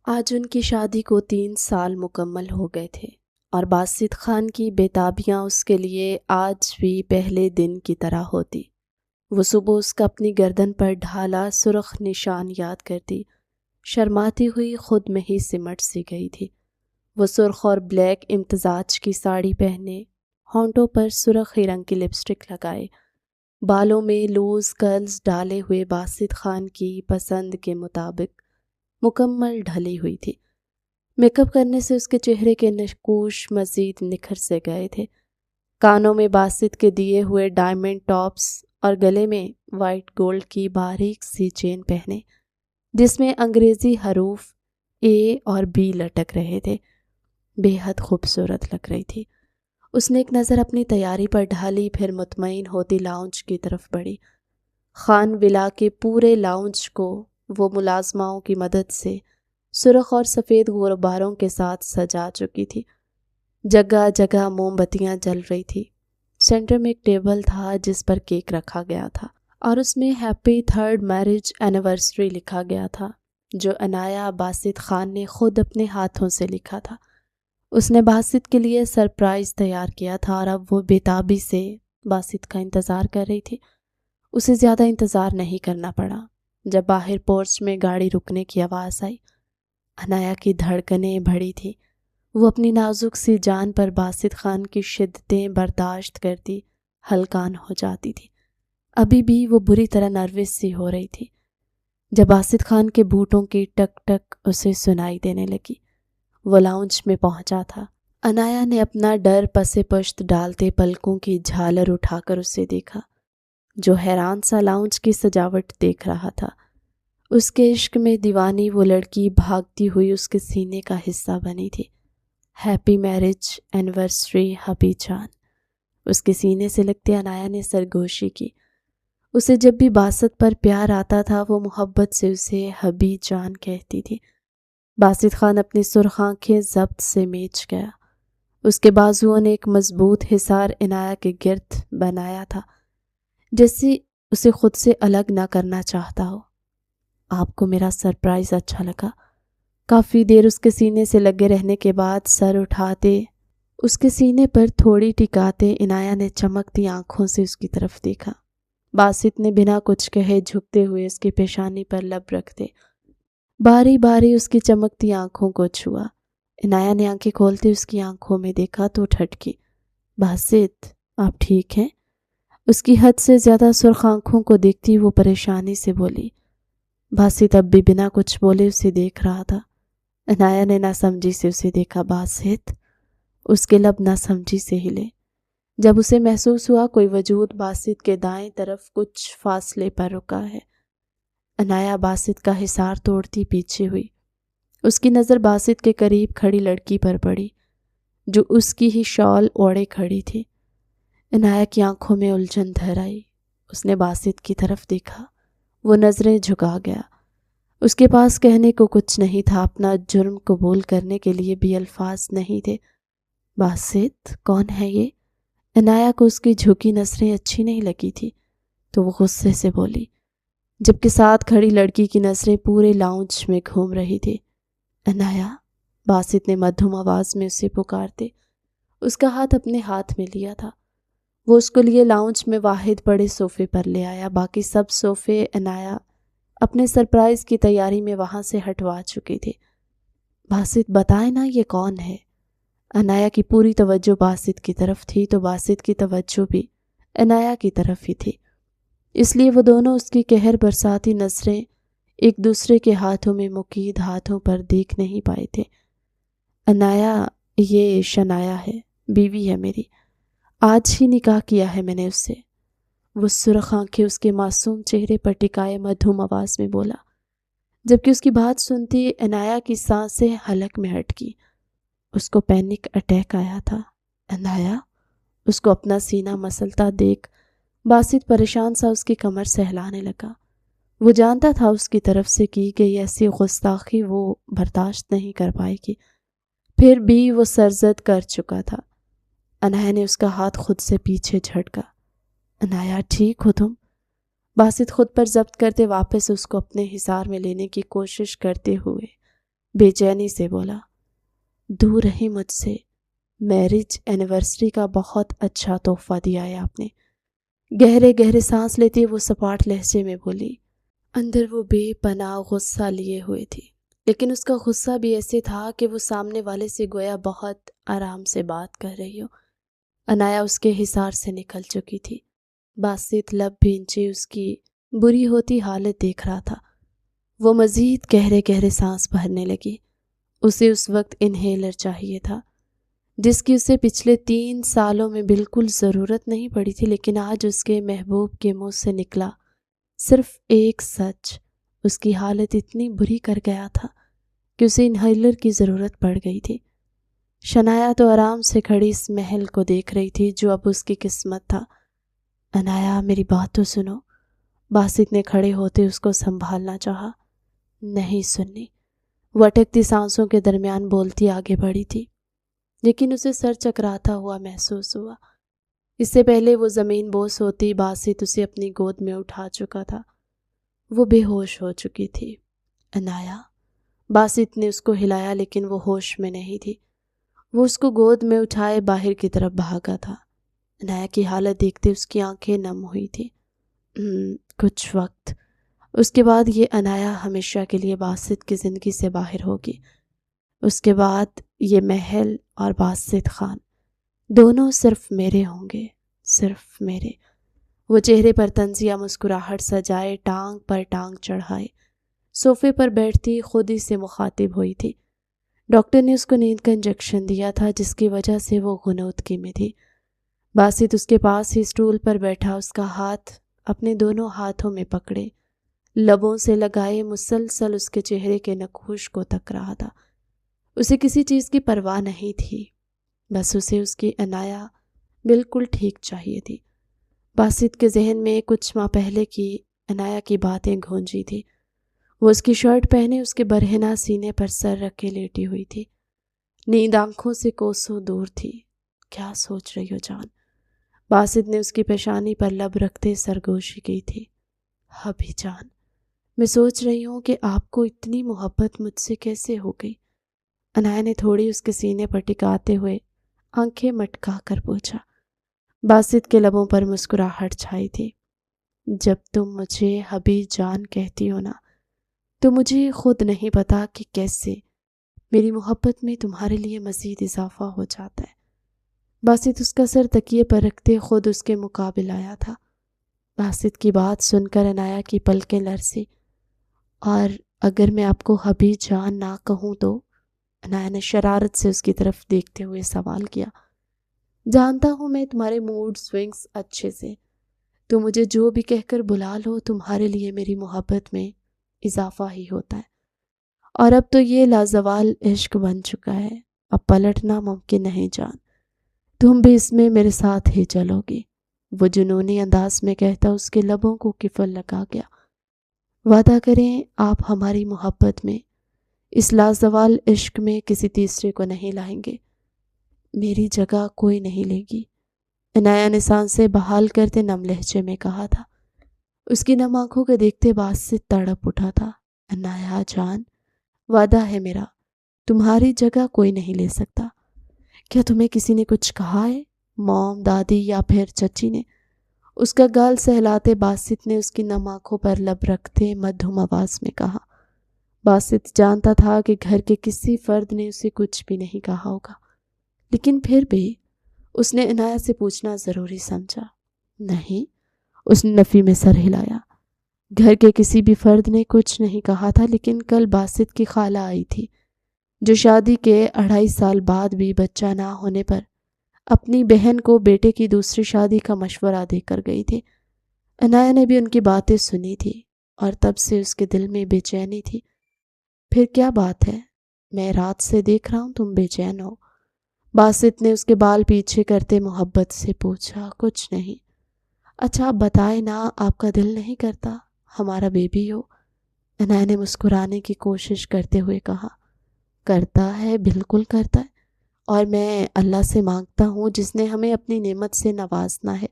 آج ان کی شادی کو 3 سال مکمل ہو گئے تھے اور باسط خان کی بیتابیاں اس کے لیے آج بھی پہلے دن کی طرح ہوتی۔ وہ صبح اس کا اپنی گردن پر ڈھالا سرخ نشان یاد کرتی، شرماتی ہوئی خود میں ہی سمٹ سی گئی تھی۔ وہ سرخ اور بلیک امتزاج کی ساڑی پہنے، ہونٹوں پر سرخی رنگ کی لپسٹک لگائے، بالوں میں لوز کرلز ڈالے ہوئے باسط خان کی پسند کے مطابق مکمل ڈھلی ہوئی تھی۔ میک اپ کرنے سے اس کے چہرے کے نقوش مزید نکھر سے گئے تھے۔ کانوں میں باسط کے دیے ہوئے ڈائمنڈ ٹاپس اور گلے میں وائٹ گولڈ کی باریک سی چین پہنے، جس میں انگریزی حروف اے اور بی لٹک رہے تھے، بے حد خوبصورت لگ رہی تھی۔ اس نے ایک نظر اپنی تیاری پر ڈھالی، پھر مطمئن ہوتی لاؤنج کی طرف بڑھی۔ خان ولا کے پورے لاؤنج کو وہ ملازماؤں کی مدد سے سرخ اور سفید غباروں کے ساتھ سجا چکی تھی۔ جگہ جگہ موم بتیاں جل رہی تھی۔ سینٹر میں ایک ٹیبل تھا جس پر کیک رکھا گیا تھا اور اس میں ہیپی 3rd میرج اینیورسری لکھا گیا تھا، جو عنایا باسط خان نے خود اپنے ہاتھوں سے لکھا تھا۔ اس نے باسط کے لیے سرپرائز تیار کیا تھا اور اب وہ بےتابی سے باسط کا انتظار کر رہی تھی۔ اسے زیادہ انتظار نہیں کرنا پڑا۔ جب باہر پورچ میں گاڑی رکنے کی آواز آئی، عنایا کی دھڑکنیں بڑھی تھیں۔ وہ اپنی نازک سی جان پر باسط خان کی شدتیں برداشت کرتی ہلکان ہو جاتی تھی۔ ابھی بھی وہ بری طرح نروس سی ہو رہی تھی جب باسط خان کے بوٹوں کی ٹک ٹک اسے سنائی دینے لگی۔ وہ لاؤنج میں پہنچا تھا۔ عنایا نے اپنا ڈر پس پشت ڈالتے پلکوں کی جھالر اٹھا کر اسے دیکھا، جو حیران سا لاؤنج کی سجاوٹ دیکھ رہا تھا۔ اس کے عشق میں دیوانی وہ لڑکی بھاگتی ہوئی اس کے سینے کا حصہ بنی تھی۔ ہیپی میرج اینیورسری حبی جان، اس کے سینے سے لگتے عنایا نے سرگوشی کی۔ اسے جب بھی باسط پر پیار آتا تھا وہ محبت سے اسے حبی جان کہتی تھی۔ باسط خان اپنی سرخ آنکھیں ضبط سے میچ گیا۔ اس کے بازوؤں نے ایک مضبوط حصار عنایا کے گرد بنایا تھا، جیسے اسے خود سے الگ نہ کرنا چاہتا ہو۔ آپ کو میرا سرپرائز اچھا لگا؟ کافی دیر اس کے سینے سے لگے رہنے کے بعد سر اٹھاتے اس کے سینے پر تھوڑی ٹکاتے عنایا نے چمکتی آنکھوں سے اس کی طرف دیکھا۔ باسط نے بنا کچھ کہے جھکتے ہوئے اس کی پیشانی پر لب رکھتے باری باری اس کی چمکتی آنکھوں کو چھوا۔ عنایا نے آنکھیں کھولتے اس کی آنکھوں میں دیکھا تو ٹھٹکی۔ باسط، آپ ٹھیک ہیں؟ اس کی حد سے زیادہ سرخ آنکھوں کو دیکھتی وہ پریشانی سے بولی۔ باسط اب بھی بنا کچھ بولے اسے دیکھ رہا تھا۔ عنایا نے ناسمجھی سے اسے دیکھا۔ باسط، اس کے لب ناسمجھی سے ہلے جب اسے محسوس ہوا کوئی وجود باسط کے دائیں طرف کچھ فاصلے پر رکا ہے۔ عنایا باسط کا حصار توڑتی پیچھے ہوئی۔ اس کی نظر باسط کے قریب کھڑی لڑکی پر پڑی، جو اس کی ہی شال اوڑھے کھڑی تھی۔ عنایا کی آنکھوں میں الجھن دھر آئی۔ اس نے باسط کی طرف دیکھا۔ وہ نظریں جھکا گیا۔ اس کے پاس کہنے کو کچھ نہیں تھا، اپنا جرم قبول کرنے کے لیے بھی الفاظ نہیں تھے۔ باسط، کون ہے یہ؟ عنایا کو اس کی جھکی نظریں اچھی نہیں لگی تھی تو وہ غصے سے بولی، جبکہ ساتھ کھڑی لڑکی کی نظریں پورے لاؤنج میں گھوم رہی تھی۔ عنایا، باسط نے مدھم آواز میں اسے پکارتے اس کا ہاتھ اپنے ہاتھ میں لیا تھا۔ وہ اس کو لیے لاؤنج میں واحد بڑے صوفے پر لے آیا۔ باقی سب صوفے عنایا اپنے سرپرائز کی تیاری میں وہاں سے ہٹوا چکی تھی۔ باسط، بتائے نا یہ کون ہے؟ عنایا کی پوری توجہ باسط کی طرف تھی تو باسط کی توجہ بھی عنایا کی طرف ہی تھی، اس لیے وہ دونوں اس کی قہر برساتی نظریں ایک دوسرے کے ہاتھوں میں مقید ہاتھوں پر دیکھ نہیں پائے تھے۔ عنایا، یہ شنایا ہے، بیوی ہے میری، آج ہی نکاح کیا ہے میں نے اس سے۔ وہ سرخ آنکھیں اس کے معصوم چہرے پر ٹکائے مدھم آواز میں بولا، جبکہ اس کی بات سنتی عنایا کی سانسیں حلق میں اٹکی۔ اس کو پینک اٹیک آیا تھا۔ عنایا، اس کو اپنا سینہ مسلتا دیکھ باسط پریشان سا اس کی کمر سہلانے لگا۔ وہ جانتا تھا اس کی طرف سے کی گئی ایسی گستاخی وہ برداشت نہیں کر پائے گی، پھر بھی وہ سرزد کر چکا تھا۔ عنایا نے اس کا ہاتھ خود سے پیچھے جھٹکا۔ عنایا، ٹھیک ہو تم؟ باسط خود پر ضبط کرتے واپس اس کو اپنے حصار میں لینے کی کوشش کرتے ہوئے بے چینی سے بولا۔ دور رہی مجھ سے، میرج اینیورسری کا بہت اچھا تحفہ دیا ہے آپ نے۔ گہرے گہرے سانس لیتی وہ سپاٹ لہجے میں بولی۔ اندر وہ بے پناہ غصہ لیے ہوئے تھی، لیکن اس کا غصہ بھی ایسے تھا کہ وہ سامنے والے سے گویا بہت آرام سے بات کر رہی ہو۔ عنایا اس کے حصار سے نکل چکی تھی۔ باسط لب بھینچے اس کی بری ہوتی حالت دیکھ رہا تھا۔ وہ مزید گہرے گہرے سانس بھرنے لگی۔ اسے اس وقت انہیلر چاہیے تھا جس کی اسے پچھلے 3 سالوں میں بالکل ضرورت نہیں پڑی تھی، لیکن آج اس کے محبوب کے منہ سے نکلا صرف ایک سچ اس کی حالت اتنی بری کر گیا تھا کہ اسے انہیلر کی ضرورت پڑ گئی تھی۔ شنایا تو آرام سے کھڑی اس محل کو دیکھ رہی تھی جو اب اس کی قسمت تھا۔ عنایا میری بات تو سنو۔ باسط نے کھڑے ہوتے اس کو سنبھالنا چاہا۔ نہیں سننی، وہ اٹکتی سانسوں کے درمیان بولتی آگے بڑھی تھی، لیکن اسے سر چکراتا ہوا محسوس ہوا۔ اس سے پہلے وہ زمین بوس ہوتی باسط اسے اپنی گود میں اٹھا چکا تھا۔ وہ بے ہوش ہو چکی تھی۔ عنایا، باسط نے اس کو ہلایا لیکن وہ ہوش میں نہیں تھی۔ وہ اس کو گود میں اٹھائے باہر کی طرف بھاگا تھا۔ عنایا کی حالت دیکھتے اس کی آنکھیں نم ہوئی تھی۔ کچھ وقت اس کے بعد یہ عنایا ہمیشہ کے لیے باسط کی زندگی سے باہر ہوگی۔ اس کے بعد یہ محل اور باسط خان دونوں صرف میرے ہوں گے، صرف میرے۔ وہ چہرے پر طنزیہ مسکراہٹ سجائے ٹانگ پر ٹانگ چڑھائے صوفے پر بیٹھتی خود ہی سے مخاطب ہوئی تھی۔ ڈاکٹر نے اس کو نیند کا انجیکشن دیا تھا جس کی وجہ سے وہ غنودگی میں تھی۔ باسط اس کے پاس ہی اسٹول پر بیٹھا، اس کا ہاتھ اپنے دونوں ہاتھوں میں پکڑے لبوں سے لگائے مسلسل اس کے چہرے کے نقوش کو تک رہا تھا۔ اسے کسی چیز کی پرواہ نہیں تھی، بس اسے اس کی عنایا بالکل ٹھیک چاہیے تھی۔ باسط کے ذہن میں کچھ ماہ پہلے کی عنایا کی باتیں گونجی تھی۔ وہ اس کی شرٹ پہنے اس کے برہنہ سینے پر سر رکھ کے لیٹی ہوئی تھی۔ نیند آنکھوں سے کوسوں دور تھی۔ کیا سوچ رہی ہو جان؟ باسط نے اس کی پیشانی پر لب رکھتے سرگوشی کی تھی۔ حبی جان، میں سوچ رہی ہوں کہ آپ کو اتنی محبت مجھ سے کیسے ہو گئی؟ عنایا نے تھوڑی اس کے سینے پر ٹکاتے ہوئے آنکھیں مٹکا کر پوچھا۔ باسط کے لبوں پر مسکراہٹ چھائی تھی۔ جب تم مجھے حبی جان کہتی ہو نا، تو مجھے خود نہیں پتا کہ کیسے میری محبت میں تمہارے لیے مزید اضافہ ہو جاتا ہے۔ باسط اس کا سر تکیے پر رکھتے خود اس کے مقابل آیا تھا۔ باسط کی بات سن کر عنایا کی پلکیں لرزی۔ اور اگر میں آپ کو حبی جان نہ کہوں تو؟ عنایا نے شرارت سے اس کی طرف دیکھتے ہوئے سوال کیا۔ جانتا ہوں میں تمہارے موڈ سوئنگز اچھے سے، تو مجھے جو بھی کہہ کر بلا لو تمہارے لیے میری محبت میں اضافہ ہی ہوتا ہے۔ اور اب تو یہ لازوال عشق بن چکا ہے، اب پلٹنا ممکن نہیں جان۔ تم بھی اس میں میرے ساتھ ہی چلو گی، وہ جنونی انداز میں کہتا اس کے لبوں کو قفل لگا گیا۔ وعدہ کریں آپ ہماری محبت میں، اس لازوال عشق میں کسی تیسرے کو نہیں لائیں گے، میری جگہ کوئی نہیں لے گی، عنایا نے سانسیں بحال کرتے نم لہجے میں کہا تھا۔ اس کی نم آنکھوں کو دیکھتے باسط تڑپ اٹھا تھا۔ عنایا جان، وعدہ ہے میرا، تمہاری جگہ کوئی نہیں لے سکتا۔ کیا تمہیں کسی نے کچھ کہا ہے؟ موم، دادی یا پھر چچی نے؟ اس کا گال سہلاتے باسط نے اس کی نم آنکھوں پر لب رکھتے مدھم آواز میں کہا۔ باسط جانتا تھا کہ گھر کے کسی فرد نے اسے کچھ بھی نہیں کہا ہوگا، لیکن پھر بھی اس نے عنایا سے پوچھنا ضروری سمجھا۔ نہیں، اس نے نفی میں سر ہلایا۔ گھر کے کسی بھی فرد نے کچھ نہیں کہا تھا، لیکن کل باسط کی خالہ آئی تھی جو شادی کے 2.5 سال بعد بھی بچہ نہ ہونے پر اپنی بہن کو بیٹے کی دوسری شادی کا مشورہ دے کر گئی تھی۔ عنایا نے بھی ان کی باتیں سنی تھی اور تب سے اس کے دل میں بے چینی تھی۔ پھر کیا بات ہے؟ میں رات سے دیکھ رہا ہوں تم بے چین ہو۔ باسط نے اس کے بال پیچھے کرتے محبت سے پوچھا۔ کچھ نہیں۔ اچھا آپ بتائیں نا، آپ کا دل نہیں کرتا ہمارا بیبی ہو؟ عنایا نے مسکرانے کی کوشش کرتے ہوئے کہا۔ کرتا ہے، بالکل کرتا ہے، اور میں اللہ سے مانگتا ہوں جس نے ہمیں اپنی نعمت سے نوازنا ہے۔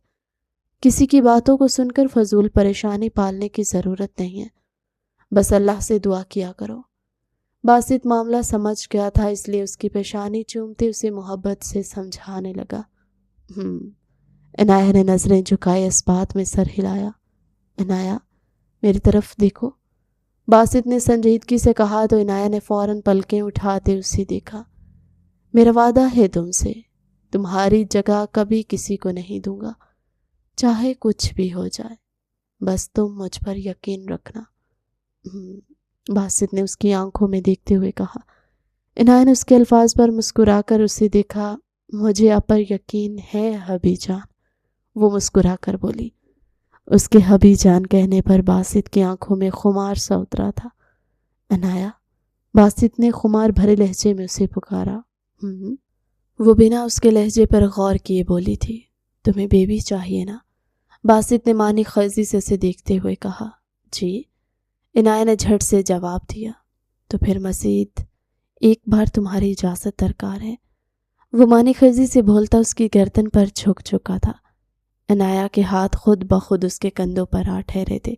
کسی کی باتوں کو سن کر فضول پریشانی پالنے کی ضرورت نہیں ہے، بس اللہ سے دعا کیا کرو۔ باسط معاملہ سمجھ گیا تھا، اس لیے اس کی پیشانی چومتے اسے محبت سے سمجھانے لگا۔ عنایہ نے نظریں جھکائے، اس بات میں سر ہلایا۔ عنایہ میری طرف دیکھو، باسط نے سنجیدگی سے کہا تو عنایہ نے فوراً پلکیں اٹھاتے اسے دیکھا۔ میرا وعدہ ہے تم سے، تمہاری جگہ کبھی کسی کو نہیں دوں گا، چاہے کچھ بھی ہو جائے، بس تم مجھ پر یقین رکھنا۔ باسط نے اس کی آنکھوں میں دیکھتے ہوئے کہا۔ عنایہ نے اس کے الفاظ پر مسکرا کر اسے دیکھا۔ مجھے آپ پر یقین ہے حبی جان، وہ مسکرا کر بولی۔ اس کے حبی جان کہنے پر باسط کی آنکھوں میں خمار سا اترا تھا۔ عنایہ، باسط نے خمار بھرے لہجے میں اسے پکارا۔ وہ بنا اس کے لہجے پر غور کیے بولی تھی، تمہیں بیوی چاہیے نا؟ باسط نے معنی خیزی سے اسے دیکھتے ہوئے کہا۔ جی، عنایہ نے جھٹ سے جواب دیا۔ تو پھر مزید ایک بار تمہاری اجازت درکار ہے۔ وہ معنی خیزی سے بولتا اس کی گردن پر جھک چکا تھا۔ عنایہ کے ہاتھ خود بخود اس کے کندھوں پر آ ٹھہرے تھے۔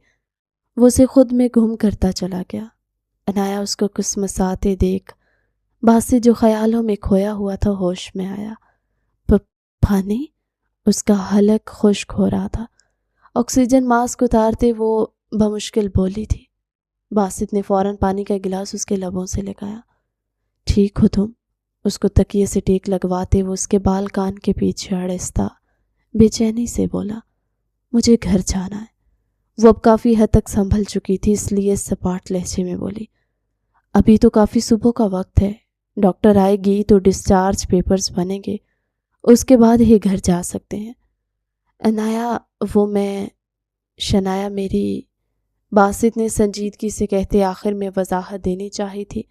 وہ اسے خود میں گم کرتا چلا گیا۔ عنایہ اس کو کسمساتے دیکھ باسط جو خیالوں میں کھویا ہوا تھا ہوش میں آیا۔ پانی؟ اس کا حلق خشک ہو رہا تھا۔ آکسیجن ماسک اتارتے وہ بمشکل بولی تھی۔ باسط نے فوراً پانی کا گلاس اس کے لبوں سے لگایا۔ ٹھیک ہو تم؟ اس کو تکیے سے ٹیک لگواتے وہ اس کے بال کان کے پیچھے اڑستا بے چینی سے بولا، مجھے گھر جانا ہے۔ وہ اب کافی حد تک سنبھل چکی تھی، اس لیے سپاٹ لہجے میں بولی، ابھی تو کافی صبح کا وقت ہے، ڈاکٹر آئے گی تو ڈسچارج پیپرز بنیں گے، اس کے بعد ہی گھر جا سکتے ہیں۔ عنایہ شنایا میری، باسط نے سنجیدگی سے کہتے آخر میں وضاحت دینی چاہی تھی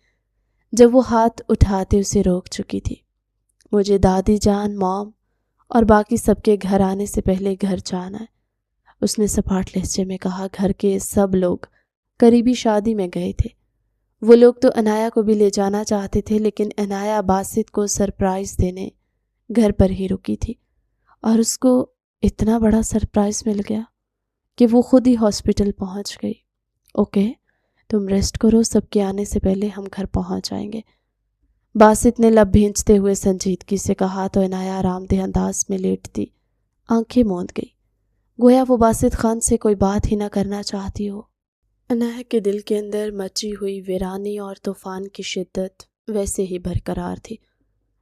جب وہ ہاتھ اٹھاتے اسے روک چکی تھی۔ مجھے دادی جان، موم اور باقی سب کے گھر آنے سے پہلے گھر جانا ہے، اس نے سپاٹ لہجے میں کہا۔ گھر کے سب لوگ قریبی شادی میں گئے تھے۔ وہ لوگ تو عنایہ کو بھی لے جانا چاہتے تھے، لیکن عنایہ باسط کو سرپرائز دینے گھر پر ہی رکی تھی، اور اس کو اتنا بڑا سرپرائز مل گیا کہ وہ خود ہی ہاسپٹل پہنچ گئی۔ اوکے، تم ریسٹ کرو، سب کے آنے سے پہلے ہم گھر پہنچ جائیں گے، باسط نے لب بھینچتے ہوئے سنجیدگی سے کہا تو عنایہ آرام دہ انداز میں لیٹتی آنکھیں موند گئی، گویا وہ باسط خان سے کوئی بات ہی نہ کرنا چاہتی ہو۔ عنایہ کے دل کے اندر مچی ہوئی ویرانی اور طوفان کی شدت ویسے ہی برقرار تھی۔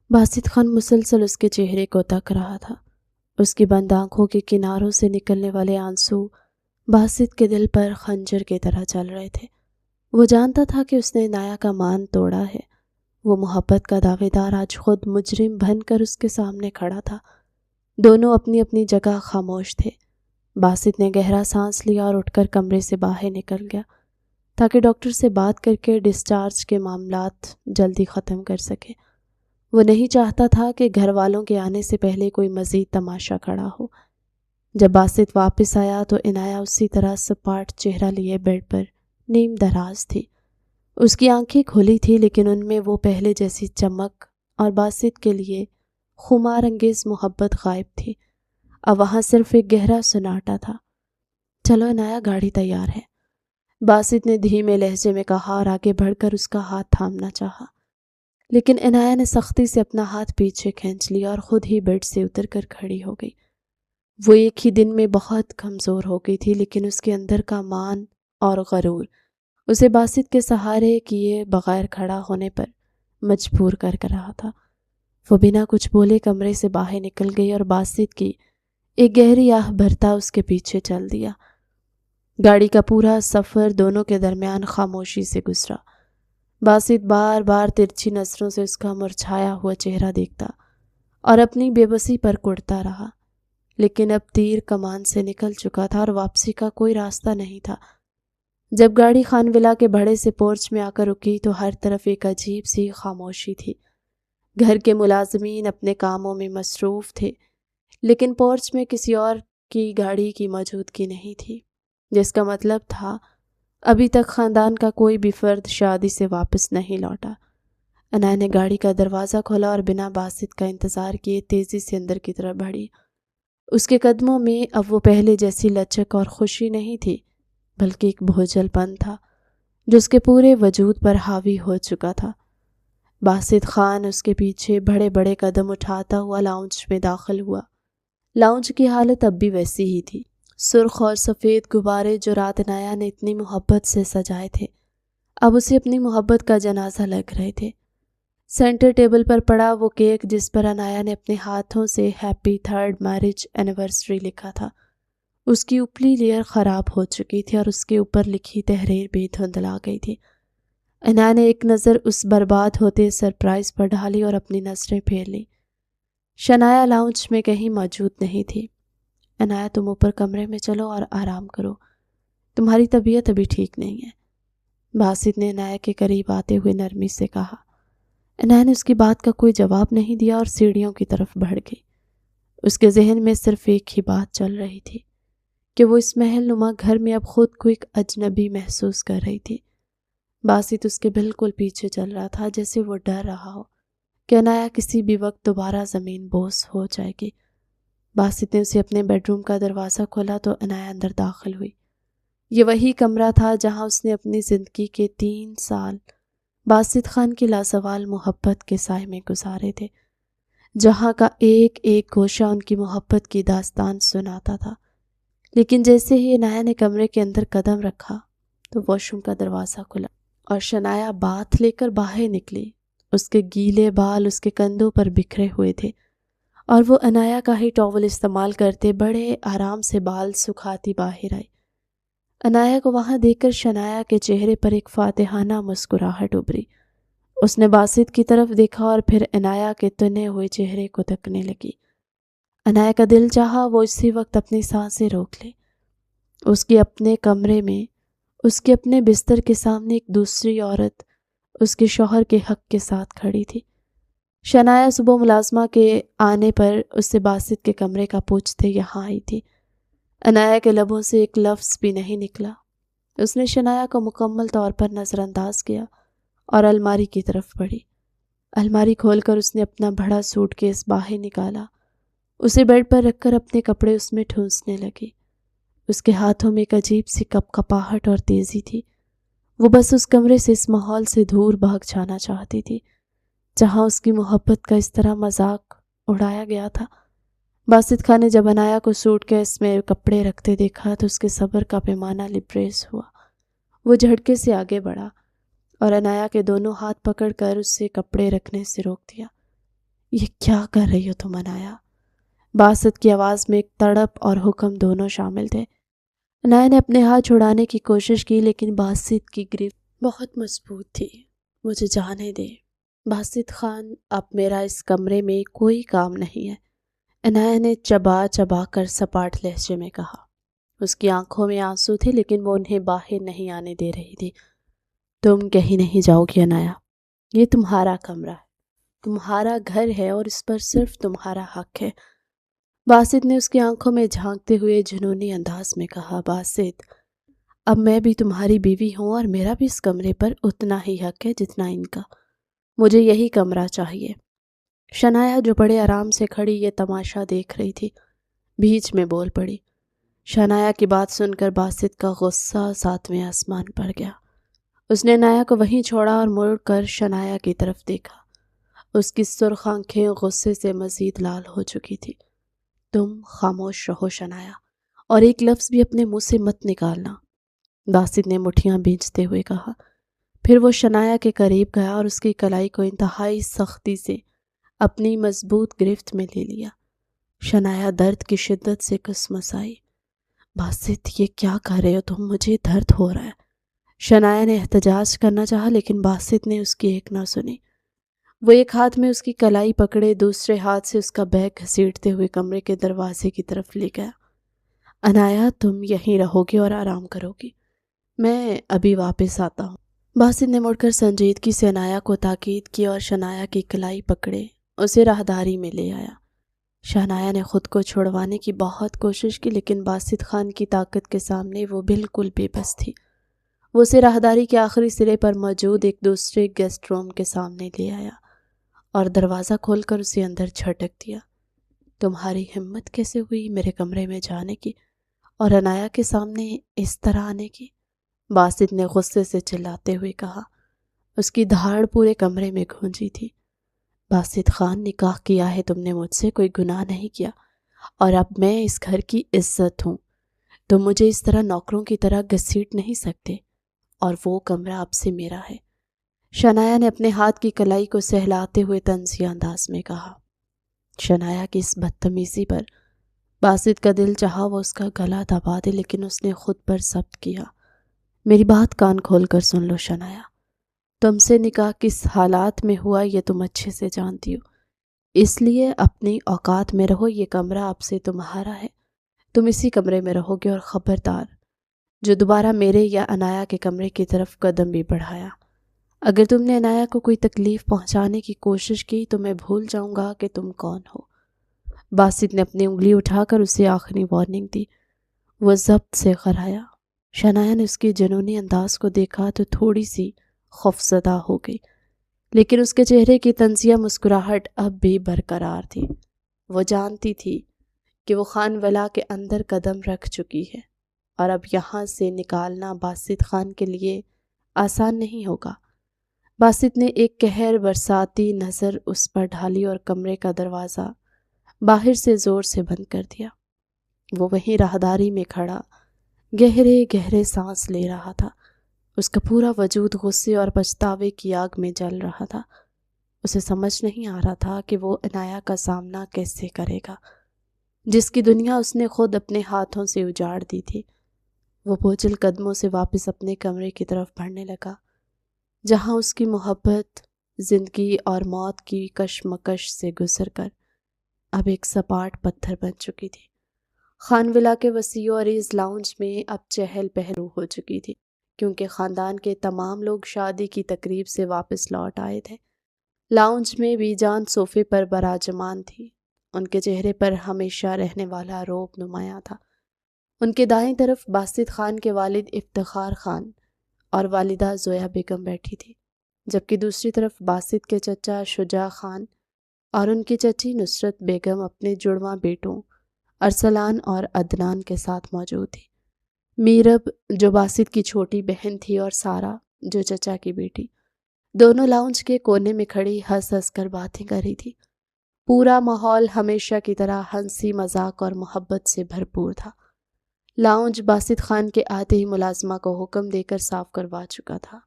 باسط خان مسلسل اس کے چہرے کو تک رہا تھا۔ اس کی بند آنکھوں کے کناروں سے نکلنے والے آنسو باسط کے دل پر خنجر کی طرح چل رہے تھے۔ وہ جانتا تھا کہ اس نے عنایہ کا مان توڑا ہے۔ وہ محبت کا دعوے دار آج خود مجرم بن کر اس کے سامنے کھڑا تھا۔ دونوں اپنی اپنی جگہ خاموش تھے۔ باسط نے گہرا سانس لیا اور اٹھ کر کمرے سے باہر نکل گیا تاکہ ڈاکٹر سے بات کر کے ڈسچارج کے معاملات جلدی ختم کر سکے۔ وہ نہیں چاہتا تھا کہ گھر والوں کے آنے سے پہلے کوئی مزید تماشا کھڑا ہو۔ جب باسط واپس آیا تو عنایہ اسی طرح سپاٹ چہرہ لیے بیڈ پر نیم دراز تھی۔ اس کی آنکھیں کھلی تھی، لیکن ان میں وہ پہلے جیسی چمک اور باسط کے لیے خمار انگیز محبت غائب تھی۔ اب وہاں صرف ایک گہرا سناٹا تھا۔ چلو عنایہ، گاڑی تیار ہے، باسط نے دھیمے لہجے میں کہا اور آگے بڑھ کر اس کا ہاتھ تھامنا چاہا، لیکن عنایہ نے سختی سے اپنا ہاتھ پیچھے کھینچ لیا اور خود ہی بیڈ سے اتر کر کھڑی ہو گئی۔ وہ ایک ہی دن میں بہت کمزور ہو گئی تھی، لیکن اس کے اندر کا مان اور غرور اسے باسط کے سہارے کیے بغیر کھڑا ہونے پر مجبور کر رہا تھا۔ وہ بنا کچھ بولے کمرے سے باہر نکل گئی اور باسط کی ایک گہری آہ بھرتا اس کے پیچھے چل دیا۔ گاڑی کا پورا سفر دونوں کے درمیان خاموشی سے گزرا۔ باسط بار بار ترچھی نظروں سے اس کا مرجھایا ہوا چہرہ دیکھتا اور اپنی بے بسی پر کڑتا رہا، لیکن اب تیر کمان سے نکل چکا تھا اور واپسی کا کوئی راستہ نہیں تھا۔ جب گاڑی خان ولا کے بڑے سے پورچ میں آ کر رکی تو ہر طرف ایک عجیب سی خاموشی تھی۔ گھر کے ملازمین اپنے کاموں میں مصروف تھے، لیکن پورچ میں کسی اور کی گاڑی کی موجودگی نہیں تھی، جس کا مطلب تھا ابھی تک خاندان کا کوئی بھی فرد شادی سے واپس نہیں لوٹا۔ عنایہ نے گاڑی کا دروازہ کھولا اور بنا باسط کا انتظار کیے تیزی سے اندر کی طرف بڑھی۔ اس کے قدموں میں اب وہ پہلے جیسی لچک اور خوشی نہیں تھی، بلکہ ایک بوجھل پن تھا۔ جو اس کے پورے وجود پر حاوی ہو چکا تھا۔ باسط خان اس کے پیچھے بڑے بڑے قدم اٹھاتا ہوا لاؤنج میں داخل ہوا۔ لاؤنج کی حالت اب بھی ویسی ہی تھی۔ سرخ اور سفید غبارے جو رات عنایا نے اتنی محبت سے سجائے تھے اب اسے اپنی محبت کا جنازہ لگ رہے تھے۔ سینٹر ٹیبل پر پڑا وہ کیک جس پر عنایا نے اپنے ہاتھوں سے ہیپی 3rd میرج اینیورسری لکھا تھا، اس کی اوپری لیئر خراب ہو چکی تھی اور اس کے اوپر لکھی تحریر بھی دھندلا گئی تھی۔ عنایا نے ایک نظر اس برباد ہوتے سرپرائز پر ڈالی اور اپنی نظریں پھیر لی۔ شنایا لاؤنج میں کہیں موجود نہیں تھی۔ عنایا تم اوپر کمرے میں چلو اور آرام کرو، تمہاری طبیعت ابھی ٹھیک نہیں ہے، باسط نے عنایا کے قریب آتے ہوئے نرمی سے کہا۔ عنایا نے اس کی بات کا کوئی جواب نہیں دیا اور سیڑھیوں کی طرف بڑھ گئی۔ اس کے ذہن میں صرف ایک ہی بات چل رہی تھی کہ وہ اس محل نما گھر میں اب خود کو ایک اجنبی محسوس کر رہی تھی۔ باسط اس کے بالکل پیچھے چل رہا تھا، جیسے وہ ڈر رہا ہو کہ عنایا کسی بھی وقت دوبارہ زمین بوس ہو جائے گی۔ باسط نے اسے اپنے بیڈ روم کا دروازہ کھولا تو عنایا اندر داخل ہوئی۔ یہ وہی کمرہ تھا جہاں اس نے اپنی زندگی کے 3 سال باسط خان کی لازوال محبت کے سائے میں گزارے تھے، جہاں کا ایک ایک گوشہ ان کی محبت کی داستان سناتا تھا۔ لیکن جیسے ہی عنایا نے کمرے کے اندر قدم رکھا تو واش روم کا دروازہ کھلا اور شنایا باتھ لے کر باہر نکلی۔ اس کے گیلے بال اس کے کندھوں پر بکھرے ہوئے تھے اور وہ عنایا کا ہی ٹاول استعمال کرتے بڑے آرام سے بال سکھاتی باہر آئی۔ عنایا کو وہاں دیکھ کر شنایا کے چہرے پر ایک فاتحانہ مسکراہٹ ابھری۔ اس نے باسط کی طرف دیکھا اور پھر عنایا کے تنے ہوئے چہرے کو تکنے لگی۔ عنایا کا دل چاہا وہ اسی وقت اپنی سانسیں روک لے۔ اس کے اپنے کمرے میں اس کے اپنے بستر کے سامنے ایک دوسری عورت اس کے شوہر کے حق کے ساتھ کھڑی تھی۔ شنایا صبح ملازمہ کے آنے پر اس سے باسط کے کمرے کا پوچھتے یہاں آئی تھی۔ عنایا کے لبوں سے ایک لفظ بھی نہیں نکلا۔ اس نے شنایا کو مکمل طور پر نظر انداز کیا اور الماری کی طرف بڑھی۔ الماری کھول کر اس نے اپنا بڑا سوٹ کیس باہر نکالا، اسے بیڈ پر رکھ کر اپنے کپڑے اس میں ٹھونسنے لگی۔ اس کے ہاتھوں میں ایک عجیب سی کپ کپاہٹ اور تیزی تھی۔ وہ بس اس کمرے سے، اس ماحول سے دور بھاگ جانا چاہتی تھی جہاں اس کی محبت کا اس طرح مذاق اڑایا گیا تھا۔ باسط خان نے جب عنایا کو سوٹ کیس میں کپڑے رکھتے دیکھا تو اس کے صبر کا پیمانہ لبریز ہوا۔ وہ جھٹکے سے آگے بڑھا اور عنایا کے دونوں ہاتھ پکڑ کر اس سے کپڑے رکھنے سے روک دیا۔ یہ کیا کر رہی ہو تم عنایا؟ باسط کی آواز میں ایک تڑپ اور حکم دونوں شامل تھے۔ عنایا نے اپنے ہاتھ چھڑانے کی کوشش کی لیکن باسط کی گرفت بہت مضبوط تھی۔ مجھے جانے دے باسط خان، اب میرا اس کمرے میں کوئی کام نہیں ہے، عنایا نے چبا چبا کر سپاٹ لہجے میں کہا۔ اس کی آنکھوں میں آنسو تھے لیکن وہ انہیں باہر نہیں آنے دے رہی تھی۔ تم کہیں نہیں جاؤ گی عنایا، یہ تمہارا کمرہ ہے، تمہارا گھر ہے اور اس پر صرف تمہارا حق ہے۔ باسط نے اس کی آنکھوں میں جھانکتے ہوئے جنونی انداز میں کہا۔ باسط، اب میں بھی تمہاری بیوی ہوں اور میرا بھی اس کمرے پر اتنا ہی حق ہے جتنا ان کا، مجھے یہی کمرہ چاہیے۔ شنایا جو بڑے آرام سے کھڑی یہ تماشا دیکھ رہی تھی بیچ میں بول پڑی۔ شنایا کی بات سن کر باسط کا غصہ 7ویں آسمان پر گیا۔ اس نے عنایا کو وہیں چھوڑا اور مڑ کر شنایا کی طرف دیکھا۔ اس کی سرخ آنکھیں غصے سے مزید لال ہو چکی تھی۔ تم خاموش رہو شنایا، اور ایک لفظ بھی اپنے منہ سے مت نکالنا، باسط نے مٹھیاں بھینچتے ہوئے کہا۔ پھر وہ شنایا کے قریب گیا اور اس کی کلائی کو انتہائی سختی سے اپنی مضبوط گرفت میں لے لیا۔ شنایا درد کی شدت سے کسمسائی۔ باسط، یہ کیا کر رہے ہو تم؟ مجھے درد ہو رہا ہے۔ شنایا نے احتجاج کرنا چاہا لیکن باسط نے اس کی ایک نہ سنی۔ وہ ایک ہاتھ میں اس کی کلائی پکڑے دوسرے ہاتھ سے اس کا بیگ گھسیٹتے ہوئے کمرے کے دروازے کی طرف لے گیا۔ عنایا، تم یہیں رہو گی اور آرام کرو گی، میں ابھی واپس آتا ہوں۔ باسط نے مڑ کر سنجیدگی سے عنایا کو تاکید کی اور شنایا کی کلائی پکڑے اسے راہداری میں لے آیا۔ شنایا نے خود کو چھڑوانے کی بہت کوشش کی لیکن باسط خان کی طاقت کے سامنے وہ بالکل بے بس تھی۔ وہ اسے راہداری کے آخری سرے پر موجود ایک دوسرے گیسٹ روم کے سامنے لے آیا اور دروازہ کھول کر اسے اندر جھٹک دیا۔ تمہاری ہمت کیسے ہوئی میرے کمرے میں جانے کی اور عنایا کے سامنے اس طرح آنے کی؟ باسط نے غصے سے چلاتے ہوئے کہا۔ اس کی دھاڑ پورے کمرے میں گونجی تھی۔ باسط خان، نکاح کیا ہے تم نے مجھ سے، کوئی گناہ نہیں کیا، اور اب میں اس گھر کی عزت ہوں۔ تم مجھے اس طرح نوکروں کی طرح گھسیٹ نہیں سکتے، اور وہ کمرہ اب سے میرا ہے۔ شنایا نے اپنے ہاتھ کی کلائی کو سہلاتے ہوئے طنزیہ انداز میں کہا۔ شنایا کی اس بدتمیزی پر باسط کا دل چاہا وہ اس کا گلا دبا دے، لیکن اس نے خود پر ضبط کیا۔ میری بات کان کھول کر سن لو شنایا، تم سے نکاح کس حالات میں ہوا یہ تم اچھے سے جانتی ہو، اس لیے اپنی اوقات میں رہو۔ یہ کمرہ اب سے تمہارا ہے، تم اسی کمرے میں رہو گے، اور خبردار جو دوبارہ میرے یا عنایا کے کمرے کی طرف قدم بھی بڑھایا، اگر تم نے عنایا کو کوئی تکلیف پہنچانے کی کوشش کی تو میں بھول جاؤں گا کہ تم کون ہو۔ باسط نے اپنی انگلی اٹھا کر اسے آخری وارننگ دی۔ وہ ضبط سے غرایا۔ شنایا نے اس کے جنونی انداز کو دیکھا تو تھوڑی سی خوفزدہ ہو گئی، لیکن اس کے چہرے کی طنزیہ مسکراہٹ اب بھی برقرار تھی۔ وہ جانتی تھی کہ وہ خان ولا کے اندر قدم رکھ چکی ہے، اور اب یہاں سے نکالنا باسط خان کے لیے آسان نہیں ہوگا۔ باسط نے ایک قہر برساتی نظر اس پر ڈالی اور کمرے کا دروازہ باہر سے زور سے بند کر دیا۔ وہ وہیں راہداری میں کھڑا گہرے گہرے سانس لے رہا تھا۔ اس کا پورا وجود غصے اور پچھتاوے کی آگ میں جل رہا تھا۔ اسے سمجھ نہیں آ رہا تھا کہ وہ عنایا کا سامنا کیسے کرے گا، جس کی دنیا اس نے خود اپنے ہاتھوں سے اجاڑ دی تھی۔ وہ بوجھل قدموں سے واپس اپنے کمرے کی طرف بڑھنے لگا، جہاں اس کی محبت زندگی اور موت کی کشمکش سے گزر کر اب ایک سپاٹ پتھر بن چکی تھی۔ خان ولا کے وسیع و عریض لاؤنج میں اب چہل پہل ہو چکی تھی، کیونکہ خاندان کے تمام لوگ شادی کی تقریب سے واپس لوٹ آئے تھے۔ لاؤنج میں بی جان صوفے پر براجمان تھی، ان کے چہرے پر ہمیشہ رہنے والا رعب نمایاں تھا۔ ان کے دائیں طرف باسط خان کے والد افتخار خان اور والدہ زویا بیگم بیٹھی تھی، جبکہ دوسری طرف باسط کے چچا شجاع خان اور ان کی چچی نصرت بیگم اپنے جڑواں بیٹوں ارسلان اور عدنان کے ساتھ موجود تھی۔ میرب جو باسط کی چھوٹی بہن تھی اور سارا جو چچا کی بیٹی، دونوں لاؤنج کے کونے میں کھڑی ہنس ہنس کر باتیں کر رہی تھی۔ پورا ماحول ہمیشہ کی طرح ہنسی مذاق اور محبت سے بھرپور تھا۔ لاؤنج باسط خان کے آتے ہی ملازمہ کو حکم دے کر صاف کروا چکا تھا۔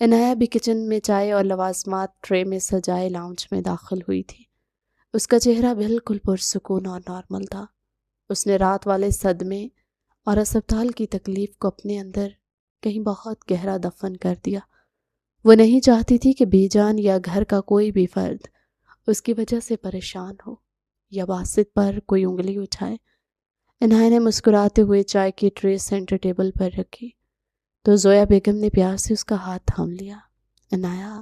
عنایا بھی کچن میں چائے اور لوازمات ٹرے میں سجائے لاؤنج میں داخل ہوئی تھی۔ اس کا چہرہ بالکل پرسکون اور نارمل تھا۔ اس نے رات والے صدمے اور اسپتال کی تکلیف کو اپنے اندر کہیں بہت گہرا دفن کر دیا۔ وہ نہیں چاہتی تھی کہ بی جان یا گھر کا کوئی بھی فرد اس کی وجہ سے پریشان ہو یا باسط پر کوئی انگلی اٹھائے۔ عنایا نے مسکراتے ہوئے چائے کی ٹرے سینٹر ٹیبل پر رکھی تو زویا بیگم نے پیار سے اس کا ہاتھ تھام لیا۔ عنایا،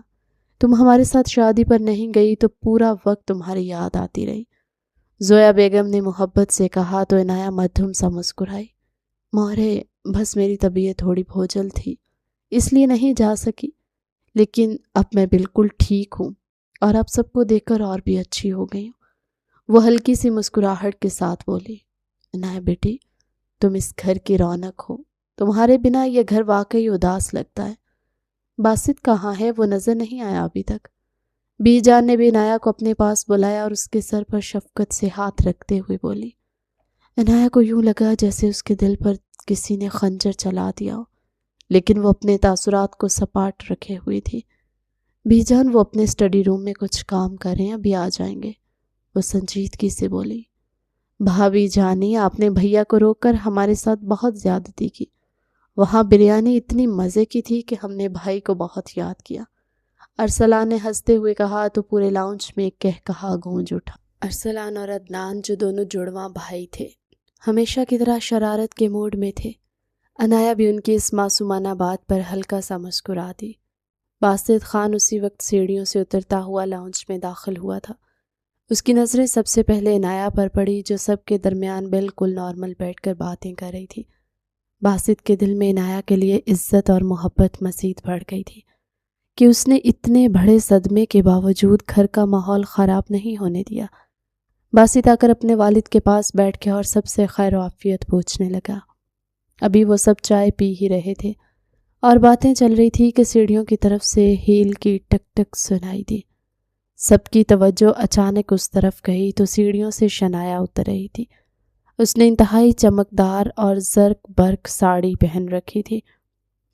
تم ہمارے ساتھ شادی پر نہیں گئی تو پورا وقت تمہاری یاد آتی رہی، زویا بیگم نے محبت سے کہا تو عنایا مدھم سا مسکرائی۔ مورے، بس میری طبیعت تھوڑی بوجھل تھی اس لیے نہیں جا سکی، لیکن اب میں بالکل ٹھیک ہوں اور اب سب کو دیکھ کر اور بھی اچھی ہو گئی ہوں۔ وہ ہلکی سی مسکراہٹ کے ساتھ بولی۔ عنایا بیٹی، تم اس گھر کی رونق ہو، تمہارے بنا یہ گھر واقعی اداس لگتا ہے۔ باسط کہاں ہے؟ وہ نظر نہیں آیا ابھی تک۔ بی جان نے بھی عنایا کو اپنے پاس بلایا اور اس کے سر پر شفقت سے ہاتھ رکھتے ہوئے بولی۔ عنایا کو یوں لگا جیسے اس کے دل پر کسی نے خنجر چلا دیا ہو، لیکن وہ اپنے تاثرات کو سپاٹ رکھے ہوئی تھی۔ بی جان، وہ اپنے اسٹڈی روم میں کچھ کام کر رہے ہیں، ابھی آ جائیں گے، وہ سنجیدگی سے بولی۔ بھابی جانی، آپ نے بھیا کو روک کر ہمارے ساتھ بہت زیادتی کی۔ وہاں بریانی اتنی مزے کی تھی کہ ہم نے بھائی کو بہت یاد کیا، ارسلان نے ہنستے ہوئے کہا تو پورے لاؤنج میں ایک کہکہا گونج اٹھا۔ ارسلان اور عدنان جو دونوں جڑواں بھائی تھے، ہمیشہ کی طرح شرارت کے موڈ میں تھے۔ عنایا بھی ان کی اس معصومانہ بات پر ہلکا سا مسکرا دی۔ باسط خان اسی وقت سیڑھیوں سے اترتا ہوا لاؤنج میں داخل ہوا تھا۔ اس کی نظریں سب سے پہلے عنایا پر پڑی، جو سب کے درمیان بالکل نارمل بیٹھ کر باتیں کر رہی تھی۔ باسط کے دل میں عنایا کے لیے عزت اور محبت مزید بڑھ گئی تھی کہ اس نے اتنے بڑے صدمے کے باوجود گھر کا ماحول خراب نہیں ہونے دیا۔ باسط آ کر اپنے والد کے پاس بیٹھ گیا اور سب سے خیر و عافیت پوچھنے لگا۔ ابھی وہ سب چائے پی ہی رہے تھے اور باتیں چل رہی تھی کہ سیڑھیوں کی طرف سے ہیل کی ٹک ٹک سنائی دی۔ سب کی توجہ اچانک اس طرف گئی تو سیڑھیوں سے شنایا اتر رہی تھی۔ اس نے انتہائی چمکدار اور زرق برق ساڑی پہن رکھی تھی،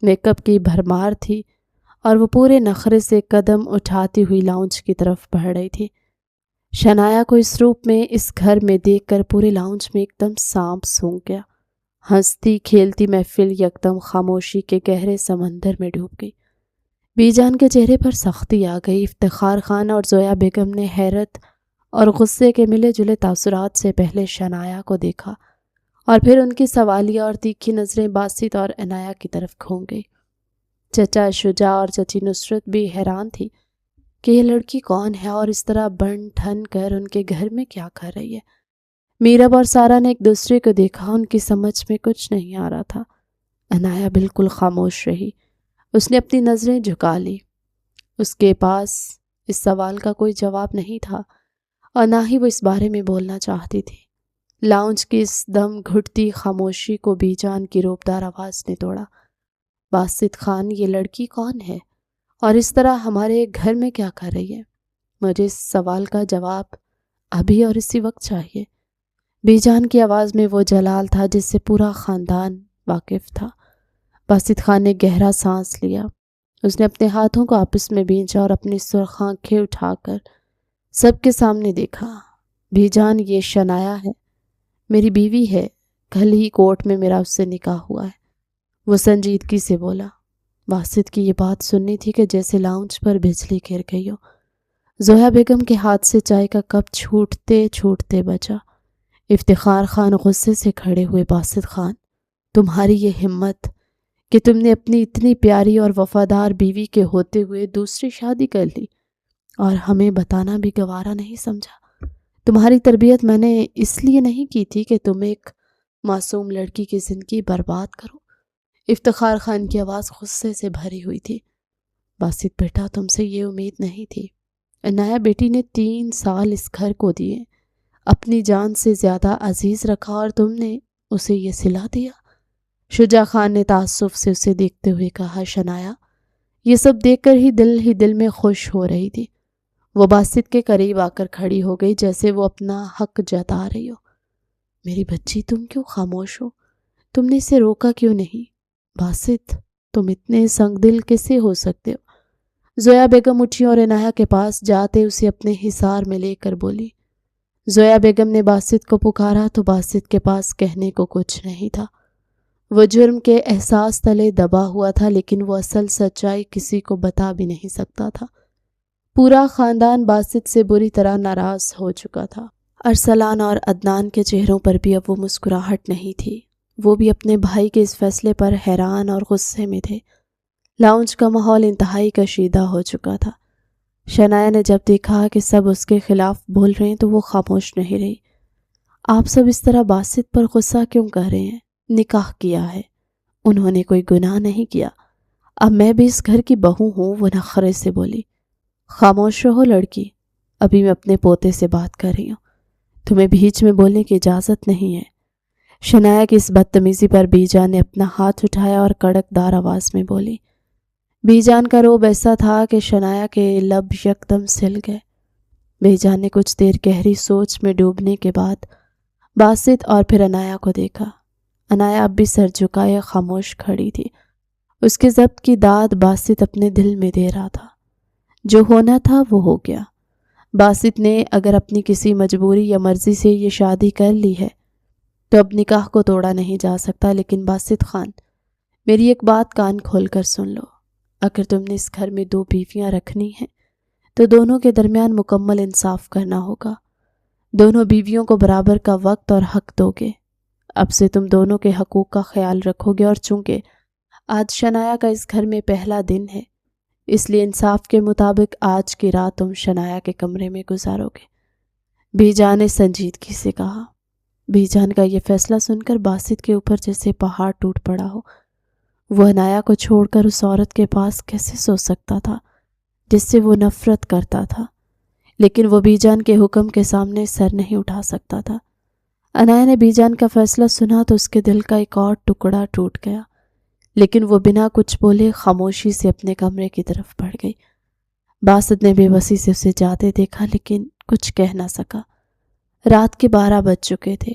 میک اپ کی بھرمار تھی، اور وہ پورے نخرے سے قدم اٹھاتی ہوئی لاؤنج کی طرف بڑھ رہی تھی۔ شنایا کو اس روپ میں اس گھر میں دیکھ کر پورے لاؤنج میں ایک دم سانپ سونگ گیا۔ ہنستی کھیلتی محفل یکدم خاموشی کے گہرے سمندر میں ڈوب گئی۔ بی جان کے چہرے پر سختی آ گئی۔ افتخار خان اور زویا بیگم نے حیرت اور غصے کے ملے جلے تاثرات سے پہلے شنایا کو دیکھا اور پھر ان کی سوالیہ اور تیکھی نظریں باسط اور عنایا کی طرف گھوم گئی۔ چچا شجاع اور چچی نصرت بھی حیران تھی کہ یہ لڑکی کون ہے اور اس طرح بن ٹھن کر ان کے گھر میں کیا کر رہی ہے۔ میرب اور سارا نے ایک دوسرے کو دیکھا، ان کی سمجھ میں کچھ نہیں آ رہا تھا۔ عنایا بالکل خاموش رہی، اس نے اپنی نظریں جھکا لی۔ اس کے پاس اس سوال کا کوئی جواب نہیں تھا اور نہ ہی وہ اس بارے میں بولنا چاہتی تھی۔ لاؤنج کی اس دم گھٹتی خاموشی کو بی جان کی روبدار آواز نے توڑا۔ باسط خان، یہ لڑکی کون ہے اور اس طرح ہمارے گھر میں کیا کر رہی ہے؟ مجھے اس سوال کا جواب ابھی اور اسی وقت چاہیے۔ بی جان کی آواز میں وہ جلال تھا جس سے پورا خاندان واقف تھا۔ باسط خان نے گہرا سانس لیا، اس نے اپنے ہاتھوں کو آپس میں بھینچا اور اپنی سرخ آنکھیں اٹھا کر سب کے سامنے دیکھا۔ بی جان، یہ شنایا ہے، میری بیوی ہے، کل ہی کورٹ میں میرا اس سے نکاح ہوا ہے، وہ سنجیدگی سے بولا۔ باسط کی یہ بات سننی تھی کہ جیسے لاؤنج پر بجلی گر گئی ہو۔ زویا بیگم کے ہاتھ سے چائے کا کپ چھوٹتے چھوٹتے بچا۔ افتخار خان غصے سے کھڑے ہوئے۔ باسط خان، تمہاری یہ ہمت کہ تم نے اپنی اتنی پیاری اور وفادار بیوی کے ہوتے ہوئے دوسری شادی کر لی اور ہمیں بتانا بھی گوارا نہیں سمجھا۔ تمہاری تربیت میں نے اس لیے نہیں کی تھی کہ تم ایک معصوم لڑکی کی زندگی برباد کرو۔ افتخار خان کی آواز غصے سے بھری ہوئی تھی۔ باسط بیٹا، تم سے یہ امید نہیں تھی۔ عنایا بیٹی نے 3 سال اس گھر کو دیے، اپنی جان سے زیادہ عزیز رکھا اور تم نے اسے یہ صلہ دیا۔ شجاع خان نے تعصب سے اسے دیکھتے ہوئے کہا، شنایا یہ سب دیکھ کر ہی دل میں خوش ہو رہی تھی۔ وہ باسط کے قریب آ کر کھڑی ہو گئی جیسے وہ اپنا حق جتا رہی ہو۔ میری بچی، تم کیوں خاموش ہو؟ تم نے اسے روکا کیوں نہیں؟ باسط، تم اتنے سنگ دل کیسے ہو سکتے ہو؟ زویا بیگم اٹھی اور عنایا کے پاس جاتے اسے اپنے حصار میں لے کر بولی۔ زویا بیگم نے باسط کو پکارا تو باسط کے پاس کہنے کو کچھ نہیں تھا۔ وہ جرم کے احساس تلے دبا ہوا تھا، لیکن وہ اصل سچائی کسی کو بتا بھی نہیں سکتا تھا۔ پورا خاندان باسط سے بری طرح ناراض ہو چکا تھا۔ ارسلان اور عدنان کے چہروں پر بھی اب وہ مسکراہٹ نہیں تھی، وہ بھی اپنے بھائی کے اس فیصلے پر حیران اور غصے میں تھے۔ لاؤنج کا ماحول انتہائی کشیدہ ہو چکا تھا۔ شنایا نے جب دیکھا کہ سب اس کے خلاف بول رہے ہیں تو وہ خاموش نہیں رہی۔ آپ سب اس طرح باسط پر غصہ کیوں کر رہے ہیں؟ نکاح کیا ہے، انہوں نے کوئی گناہ نہیں کیا۔ اب میں بھی اس گھر کی بہو ہوں، وہ نخرے سے بولی۔ خاموش رہو لڑکی، ابھی میں اپنے پوتے سے بات کر رہی ہوں، تمہیں بیچ میں بولنے کی اجازت نہیں ہے۔ شنایا کی اس بدتمیزی پر بی جان نے اپنا ہاتھ اٹھایا اور کڑک دار آواز میں بولی۔ بی جان کا روب ایسا تھا کہ شنایا کے لب یکدم سل گئے۔ بی جان نے کچھ دیر گہری سوچ میں ڈوبنے کے بعد باسط اور پھر عنایا کو دیکھا۔ عنایا اب بھی سر جھکائے خاموش کھڑی تھی۔ اس کے ضبط کی داد باسط اپنے دل میں دے رہا تھا۔ جو ہونا تھا وہ ہو گیا۔ باسط نے اگر اپنی کسی مجبوری یا مرضی سے یہ شادی کر لی ہے تو اب نکاح کو توڑا نہیں جا سکتا، لیکن باسط خان، میری ایک بات کان کھول کر سن لو۔ اگر تم نے اس گھر میں 2 بیویاں رکھنی ہیں تو دونوں کے درمیان مکمل انصاف کرنا ہوگا۔ دونوں بیویوں کو برابر کا وقت اور حق دو گے۔ اب سے تم دونوں کے حقوق کا خیال رکھو گے، اور چونکہ آج شنایا کا اس گھر میں پہلا دن ہے، اس لیے انصاف کے مطابق آج کی رات تم شنایا کے کمرے میں گزارو گے، بی جان نے سنجیدگی سے کہا۔ بی جان کا یہ فیصلہ سن کر باسط کے اوپر جیسے پہاڑ ٹوٹ پڑا ہو۔ وہ عنایا کو چھوڑ کر اس عورت کے پاس کیسے سو سکتا تھا جس سے وہ نفرت کرتا تھا، لیکن وہ بی جان کے حکم کے سامنے سر نہیں اٹھا سکتا تھا۔ عنایا نے بی جان کا فیصلہ سنا تو اس کے دل کا ایک اور ٹکڑا ٹوٹ گیا، لیکن وہ بنا کچھ بولے خاموشی سے اپنے کمرے کی طرف بڑھ گئی۔ باسط نے بے بسی سے اسے جاتے دیکھا لیکن کچھ کہہ نہ سکا۔ رات کے 12 بج چکے تھے۔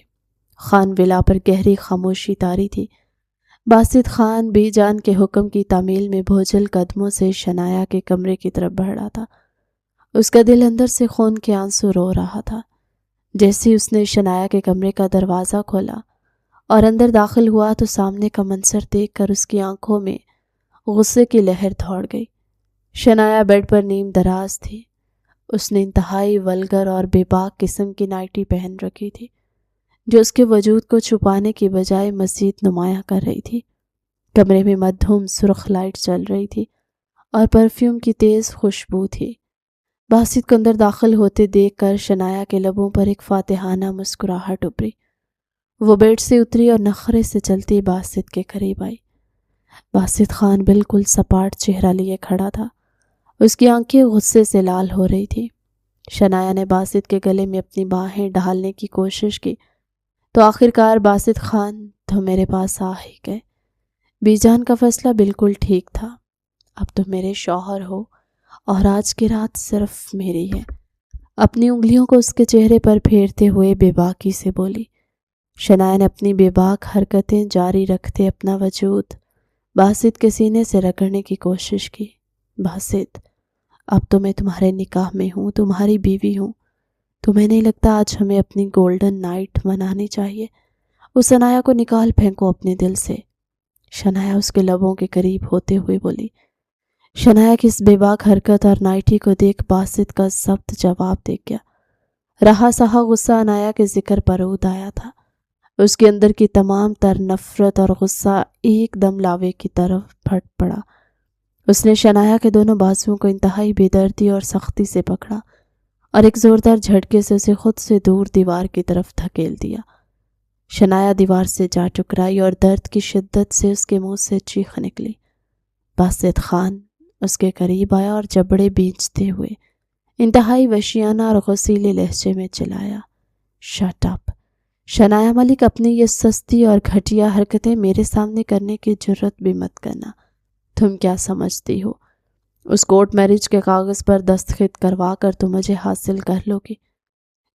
خان ولا پر گہری خاموشی طاری تھی۔ باسط خان بی جان کے حکم کی تعمیل میں بوجھل قدموں سے شنایا کے کمرے کی طرف بڑھ رہا تھا۔ اس کا دل اندر سے خون کے آنسو رو رہا تھا۔ جیسے اس نے شنایا کے کمرے کا دروازہ کھولا اور اندر داخل ہوا تو سامنے کا منظر دیکھ کر اس کی آنکھوں میں غصے کی لہر دوڑ گئی۔ شنایا بیڈ پر نیم دراز تھی۔ اس نے انتہائی ولگر اور بے باک قسم کی نائٹی پہن رکھی تھی جو اس کے وجود کو چھپانے کی بجائے مزید نمایاں کر رہی تھی۔ کمرے میں مدھم سرخ لائٹ چل رہی تھی اور پرفیوم کی تیز خوشبو تھی۔ باسط کو اندر داخل ہوتے دیکھ کر شنایا کے لبوں پر ایک فاتحانہ مسکراہٹ ابھری۔ وہ بیڈ سے اتری اور نخرے سے چلتی باسط کے قریب آئی۔ باسط خان بالکل سپاٹ چہرہ لیے کھڑا تھا۔ اس کی آنکھیں غصے سے لال ہو رہی تھی۔ شنایا نے باسط کے گلے میں اپنی باہیں ڈالنے کی کوشش کی تو آخرکار باسط خان تو میرے پاس آ ہی گئے۔ بی جان کا فیصلہ بالکل ٹھیک تھا۔ اب تو میرے شوہر ہو اور آج کی رات صرف میری ہے۔ اپنی انگلیوں کو اس کے چہرے پر پھیرتے ہوئے بے باکی سے بولی۔ شنایا نے اپنی بے باک حرکتیں جاری رکھتے اپنا وجود باسط کے سینے سے رگڑنے کی کوشش کی۔ باسط، اب تو میں تمہارے نکاح میں ہوں، تمہاری بیوی ہوں۔ تمہیں نہیں لگتا آج ہمیں اپنی گولڈن نائٹ منانی چاہیے؟ اس عنایا کو نکال پھینکو اپنے دل سے۔ شنایا اس کے لبوں کے قریب ہوتے ہوئے بولی۔ شنایا کی اس بے باک حرکت اور نائٹی کو دیکھ باسط کا ضبط جواب دے گیا۔ رہا سہا غصہ عنایا کے ذکر پر عود آیا تھا۔ اس کے اندر کی تمام تر نفرت اور غصہ ایک دم لاوے کی طرف پھٹ پڑا۔ اس نے شنایا کے دونوں بازوؤں کو انتہائی بے دردی اور سختی سے پکڑا اور ایک زوردار جھٹکے سے اسے خود سے دور دیوار کی طرف دھکیل دیا۔ شنایا دیوار سے جا ٹکرائی اور درد کی شدت سے اس کے منہ سے چیخ نکلی۔ باسط خان اس کے قریب آیا اور جبڑے بینچتے ہوئے انتہائی وحشیانہ اور غصیلے لہجے میں چلایا، شٹ اپ! شنایا ملک، اپنی یہ سستی اور گھٹیا حرکتیں میرے سامنے کرنے کی جرت بھی مت کرنا۔ تم کیا سمجھتی ہو اس کورٹ میرج کے کاغذ پر دستخط کروا کر تم مجھے حاصل کر لو گی؟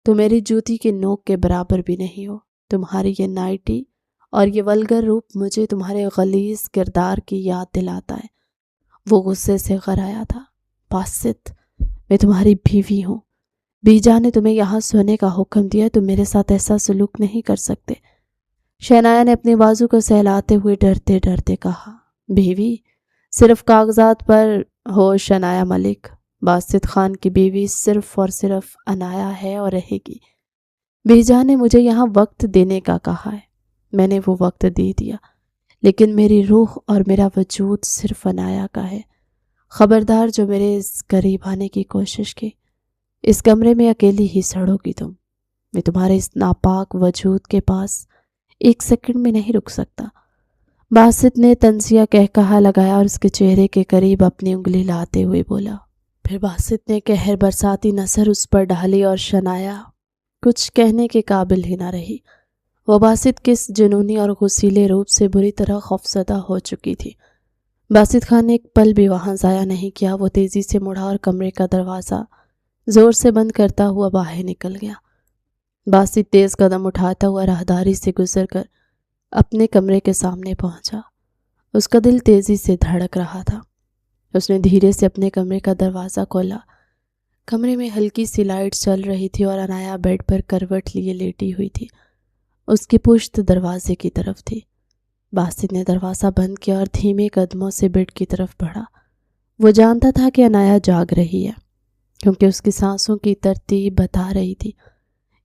تو میری جوتی کی نوک کے برابر بھی نہیں ہو۔ تمہاری یہ نائٹی اور یہ ولگر روپ مجھے تمہارے غلیظ کردار کی یاد دلاتا ہے۔ وہ غصے سے غرایا تھا۔ باسط، میں تمہاری بیوی ہوں۔ بی جان نے تمہیں یہاں سونے کا حکم دیا، تم میرے ساتھ ایسا سلوک نہیں کر سکتے۔ شنایا نے اپنے بازو کو سہلاتے ہوئے ڈرتے ڈرتے کہا، بیوی صرف کاغذات پر ہو شنایا ملک۔ باسط خان کی بیوی صرف اور صرف عنایا ہے اور رہے گی۔ بی جان نے مجھے یہاں وقت دینے کا کہا ہے، میں نے وہ وقت دے دیا، لیکن میری روح اور میرا وجود صرف عنایا کا ہے۔ خبردار جو میرے اس قریب آنے کی کوشش کی، اس کمرے میں اکیلی ہی سڑو گی تم۔ میں تمہارے اس ناپاک وجود کے پاس ایک سیکنڈ میں نہیں رک سکتا۔ باسط نے طنزیہ کہا لگایا اور اس کے چہرے کے قریب اپنی انگلی لاتے ہوئے بولا۔ پھر باسط نے قہر برساتی نظر اس پر ڈالی اور شنایا کچھ کہنے کے قابل ہی نہ رہی۔ وہ باسط کے اس جنونی اور غصیلے روپ سے بری طرح خوفزدہ ہو چکی تھی۔ باسط خان نے ایک پل بھی وہاں ضائع نہیں کیا۔ وہ تیزی سے مڑا اور کمرے کا دروازہ زور سے بند کرتا ہوا باہر نکل گیا۔ باسط تیز قدم اٹھاتا ہوا راہداری سے گزر کر اپنے کمرے کے سامنے پہنچا۔ اس کا دل تیزی سے دھڑک رہا تھا۔ اس نے دھیرے سے اپنے کمرے کا دروازہ کھولا۔ کمرے میں ہلکی سی لائٹ چل رہی تھی اور عنایا بیڈ پر کروٹ لیے لیٹی ہوئی تھی۔ اس کی پشت دروازے کی طرف تھی۔ باسط نے دروازہ بند کیا اور دھیمے قدموں سے بیڈ کی طرف بڑھا۔ وہ جانتا تھا کہ عنایا جاگ رہی ہے، کیونکہ اس کی سانسوں کی ترتیب بتا رہی تھی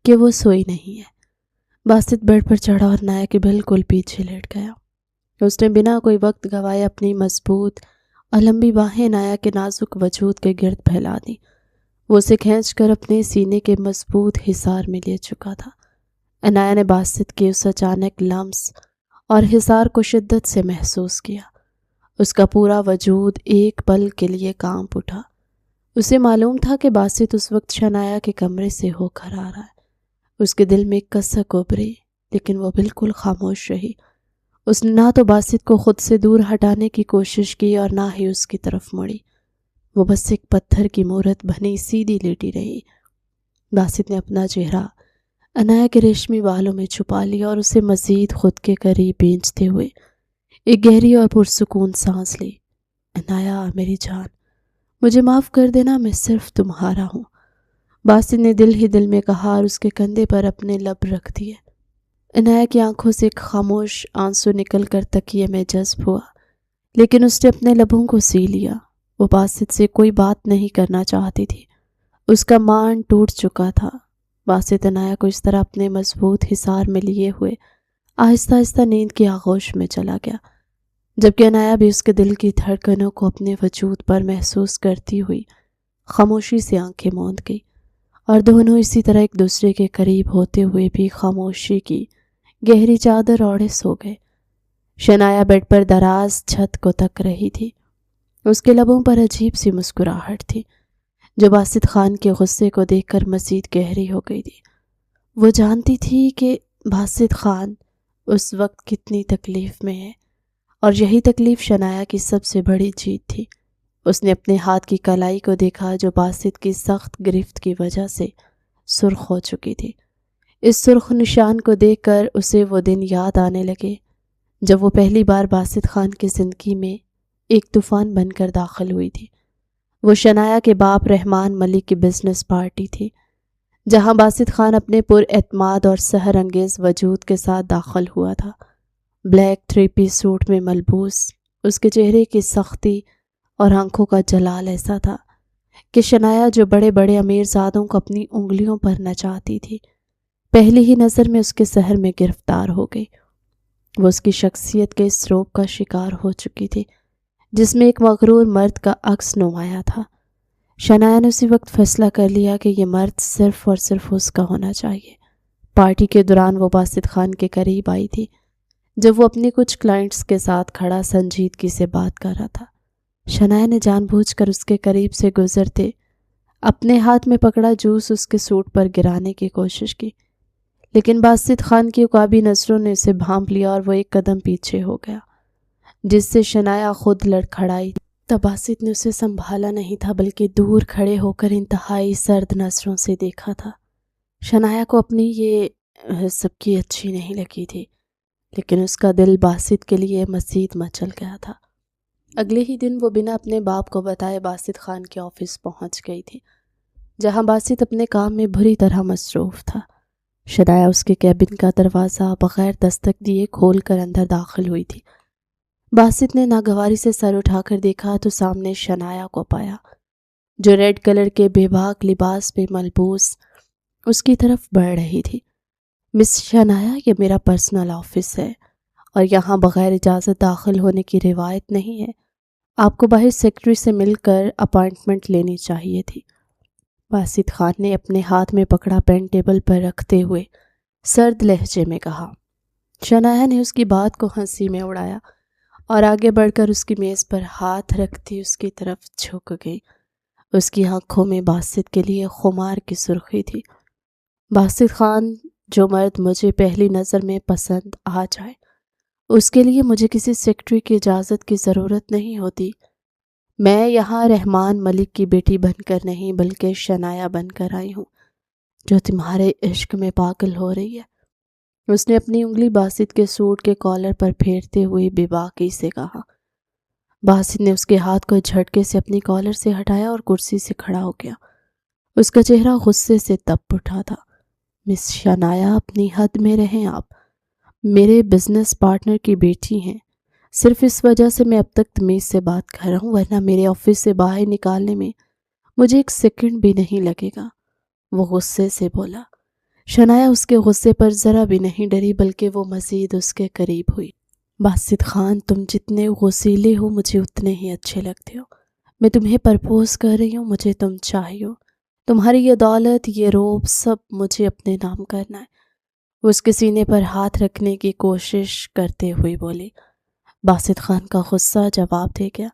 کہ وہ سوئی نہیں ہے۔ باسط بیڈ پر چڑھا اور عنایا کے بالکل پیچھے لیٹ گیا۔ اس نے بنا کوئی وقت گوائے اپنی مضبوط اور لمبی باہیں عنایا کے نازک وجود کے گرد پھیلا دی۔ وہ اسے کھینچ کر اپنے سینے کے مضبوط حصار میں لے چکا تھا۔ عنایا نے باسط کے اس اچانک لمس اور حصار کو شدت سے محسوس کیا۔ اس کا پورا وجود ایک پل کے لیے کانپ اٹھا۔ اسے معلوم تھا کہ باسط اس وقت شنایا کے کمرے سے ہو کر آ رہا ہے۔ اس کے دل میں ایک کسک ابھری، لیکن وہ بالکل خاموش رہی۔ اس نے نہ تو باسط کو خود سے دور ہٹانے کی کوشش کی اور نہ ہی اس کی طرف مڑی۔ وہ بس ایک پتھر کی مورت بنی سیدھی لیٹی رہی۔ باسط نے اپنا چہرہ عنایا کے ریشمی بالوں میں چھپا لیا اور اسے مزید خود کے قریب بھیجتے ہوئے ایک گہری اور پرسکون سانس لی۔ عنایا میری جان، مجھے معاف کر دینا، میں صرف تمہارا ہوں، باسط نے دل ہی دل میں کہا اور اس کے کندھے پر اپنے لب رکھ دیے۔ عنایا کی آنکھوں سے ایک خاموش آنسو نکل کر تکیے میں جذب ہوا، لیکن اس نے اپنے لبوں کو سی لیا۔ وہ باسط سے کوئی بات نہیں کرنا چاہتی تھی، اس کا مان ٹوٹ چکا تھا۔ باسط عنایا کو اس طرح اپنے مضبوط حصار میں لیے ہوئے آہستہ آہستہ نیند کی آغوش میں چلا گیا، جبکہ عنایا بھی اس کے دل کی دھڑکنوں کو اپنے وجود پر محسوس کرتی ہوئی خاموشی سے آنکھیں موند گئی، اور دونوں اسی طرح ایک دوسرے کے قریب ہوتے ہوئے بھی خاموشی کی گہری چادر اوڑھے سو گئے۔ شنایا بیڈ پر دراز چھت کو تک رہی تھی، اس کے لبوں پر عجیب سی مسکراہٹ تھی جو باسط خان کے غصے کو دیکھ کر مزید گہری ہو گئی تھی۔ وہ جانتی تھی کہ باسط خان اس وقت کتنی تکلیف میں ہے، اور یہی تکلیف شنایا کی سب سے بڑی جیت تھی۔ اس نے اپنے ہاتھ کی کلائی کو دیکھا جو باسط کی سخت گرفت کی وجہ سے سرخ ہو چکی تھی۔ اس سرخ نشان کو دیکھ کر اسے وہ دن یاد آنے لگے جب وہ پہلی بار باسط خان کی زندگی میں ایک طوفان بن کر داخل ہوئی تھی۔ وہ شنایا کے باپ رحمان ملک کی بزنس پارٹی تھی، جہاں باسط خان اپنے پر اعتماد اور سحر انگیز وجود کے ساتھ داخل ہوا تھا۔ بلیک 3 پیس سوٹ میں ملبوس، اس کے چہرے کی سختی اور آنکھوں کا جلال ایسا تھا کہ شنایا جو بڑے بڑے امیر زادوں کو اپنی انگلیوں پر نچاتی تھی، پہلی ہی نظر میں اس کے سحر میں گرفتار ہو گئی۔ وہ اس کی شخصیت کے اس روب کا شکار ہو چکی تھی جس میں ایک مغرور مرد کا عکس نمایاں تھا۔ شنایا نے اسی وقت فیصلہ کر لیا کہ یہ مرد صرف اور صرف اس کا ہونا چاہیے۔ پارٹی کے دوران وہ باسط خان کے قریب آئی تھی جب وہ اپنے کچھ کلائنٹس کے ساتھ کھڑا سنجیدگی سے بات کر رہا تھا۔ شنایا نے جان بوجھ کر اس کے قریب سے گزرتے اپنے ہاتھ میں پکڑا جوس اس کے سوٹ پر گرانے کی کوشش کی، لیکن باسط خان کی عقابی نظروں نے اسے بھانپ لیا اور وہ ایک قدم پیچھے ہو گیا، جس سے شنایا خود لڑکھڑائی۔ تب باسط نے اسے سنبھالا نہیں تھا بلکہ دور کھڑے ہو کر انتہائی سرد نظروں سے دیکھا تھا۔ شنایا کو اپنی یہ سب کی اچھی نہیں لگی تھی، لیکن اس کا دل باسط کے لیے مزید مچل گیا تھا۔ اگلے ہی دن وہ بنا اپنے باپ کو بتائے باسط خان کے آفس پہنچ گئی تھی، جہاں باسط اپنے کام میں بری طرح مصروف تھا۔ شنایا اس کے کیبن کا دروازہ بغیر دستک دیے کھول کر اندر داخل ہوئی تھی۔ باسط نے ناگواری سے سر اٹھا کر دیکھا تو سامنے شنایا کو پایا، جو ریڈ کلر کے بے باک لباس میں ملبوس اس کی طرف بڑھ رہی تھی۔ مس شنایا، یہ میرا پرسنل آفس ہے اور یہاں بغیر اجازت داخل ہونے کی روایت نہیں ہے، آپ کو باہر سیکرٹری سے مل کر اپائنٹمنٹ لینی چاہیے تھی۔ باسط خان نے اپنے ہاتھ میں پکڑا پین ٹیبل پر رکھتے ہوئے سرد لہجے میں کہا۔ شنایا نے اس کی بات کو ہنسی میں اڑایا اور آگے بڑھ کر اس کی میز پر ہاتھ رکھتی اس کی طرف جھک گئی۔ اس کی آنکھوں میں باسط کے لیے خمار کی سرخی تھی۔ باسط خان، جو مرد مجھے پہلی نظر میں پسند آ جائے، اس کے لیے مجھے کسی سیکرٹری کی اجازت کی ضرورت نہیں ہوتی۔ میں یہاں رحمان ملک کی بیٹی بن کر نہیں بلکہ شنایا بن کر آئی ہوں، جو تمہارے عشق میں پاگل ہو رہی ہے۔ اس نے اپنی انگلی باسط کے سوٹ کے کالر پر پھیرتے ہوئے بے باکی سے کہا۔ باسط نے اس کے ہاتھ کو جھٹکے سے اپنی کالر سے ہٹایا اور کرسی سے کھڑا ہو گیا۔ اس کا چہرہ غصے سے تپ اٹھا تھا۔ مس شنایا، اپنی حد میں رہیں آپ، میرے بزنس پارٹنر کی بیٹی ہیں، صرف اس وجہ سے میں اب تک تمیز سے بات کر رہا ہوں، ورنہ میرے آفس سے باہر نکالنے میں مجھے ایک سیکنڈ بھی نہیں لگے گا، وہ غصے سے بولا۔ شنایا اس کے غصے پر ذرا بھی نہیں ڈری بلکہ وہ مزید اس کے قریب ہوئی۔ باسط خان، تم جتنے غصیلے ہو مجھے اتنے ہی اچھے لگتے ہو، میں تمہیں پرپوز کر رہی ہوں، مجھے تم چاہیے ہو، تمہاری یہ دولت، یہ روب، سب مجھے اپنے نام کرنا ہے۔ وہ اس کے سینے پر ہاتھ رکھنے کی کوشش کرتے ہوئے بولی۔ باسط خان کا غصہ جواب دے گیا۔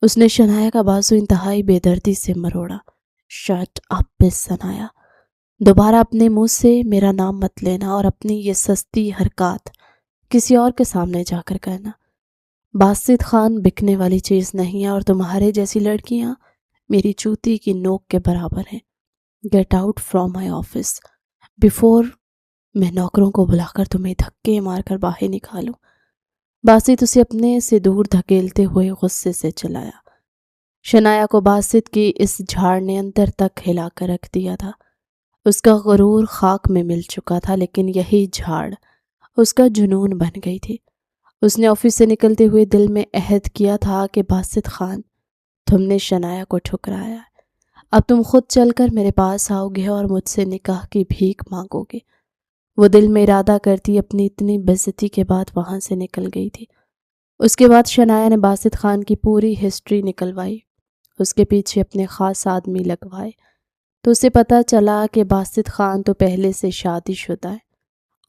اس نے شنایا کا بازو انتہائی بے دردی سے مروڑا۔ شٹ اپ مس شنایا، دوبارہ اپنے منہ سے میرا نام مت لینا اور اپنی یہ سستی حرکات کسی اور کے سامنے جا کر کرنا۔ باسط خان بکنے والی چیز نہیں ہے اور تمہارے جیسی لڑکیاں میری جوتی کی نوک کے برابر ہیں۔ Get out from my office before میں نوکروں کو بلا کر تمہیں دھکے مار کر باہر نکالوں۔ باسط اسے اپنے سے دور دھکیلتے ہوئے غصے سے چلایا۔ شنایا کو باسط کی اس جھاڑ نے اندر تک ہلا کر رکھ دیا تھا۔ اس کا غرور خاک میں مل چکا تھا، لیکن یہی جھاڑ اس کا جنون بن گئی تھی۔ اس نے آفس سے نکلتے ہوئے دل میں عہد کیا تھا کہ باسط خان، تم نے شنایا کو ٹھکرایا ہے، اب تم خود چل کر میرے پاس آؤ گے اور مجھ سے نکاح کی بھیک مانگو گے۔ وہ دل میں ارادہ کرتی اپنی اتنی بےعزتی کے بعد وہاں سے نکل گئی تھی۔ اس کے بعد شنایا نے باسط خان کی پوری ہسٹری نکلوائی، اس کے پیچھے اپنے خاص آدمی لگوائے، تو اسے پتہ چلا کہ باسط خان تو پہلے سے شادی شدہ ہے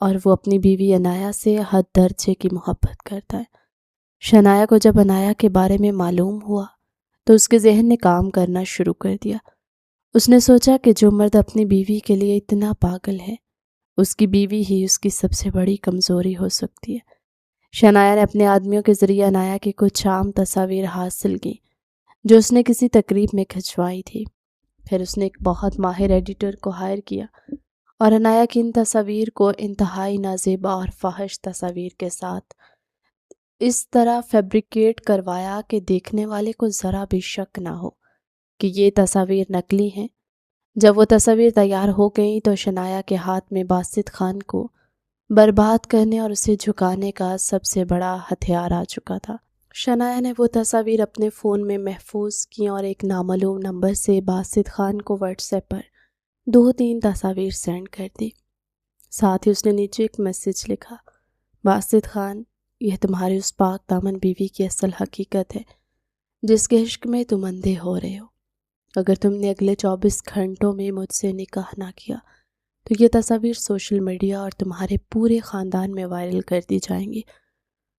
اور وہ اپنی بیوی عنایا سے حد درجے کی محبت کرتا ہے۔ شنایا کو جب عنایا کے بارے میں معلوم ہوا تو اس کے ذہن نے کام کرنا شروع کر دیا۔ اس نے سوچا کہ جو مرد اپنی بیوی کے لیے اتنا پاگل ہے، اس کی بیوی ہی اس کی سب سے بڑی کمزوری ہو سکتی ہے۔ شنایا نے اپنے آدمیوں کے ذریعے عنایا کی کچھ عام تصاویر حاصل کی جو اس نے کسی تقریب میں کھنچوائی تھی۔ پھر اس نے ایک بہت ماہر ایڈیٹر کو ہائر کیا اور عنایا کی ان تصاویر کو انتہائی نازیبا اور فحش تصاویر کے ساتھ اس طرح فیبریکیٹ کروایا کہ دیکھنے والے کو ذرا بھی شک نہ ہو کہ یہ تصاویر نقلی ہیں۔ جب وہ تصاویر تیار ہو گئیں تو شنایا کے ہاتھ میں باسط خان کو برباد کرنے اور اسے جھکانے کا سب سے بڑا ہتھیار آ چکا تھا۔ شنایا نے وہ تصاویر اپنے فون میں محفوظ کیں اور ایک نامعلوم نمبر سے باسط خان کو واٹس ایپ پر 2-3 تصاویر سینڈ کر دی۔ ساتھ ہی اس نے نیچے ایک میسج لکھا، باسط خان، یہ تمہاری اس پاک دامن بیوی کی اصل حقیقت ہے جس کے عشق میں تم اندھے ہو رہے ہو۔ اگر تم نے اگلے 24 گھنٹوں میں مجھ سے نکاح نہ کیا تو یہ تصاویر سوشل میڈیا اور تمہارے پورے خاندان میں وائرل کر دی جائیں گی،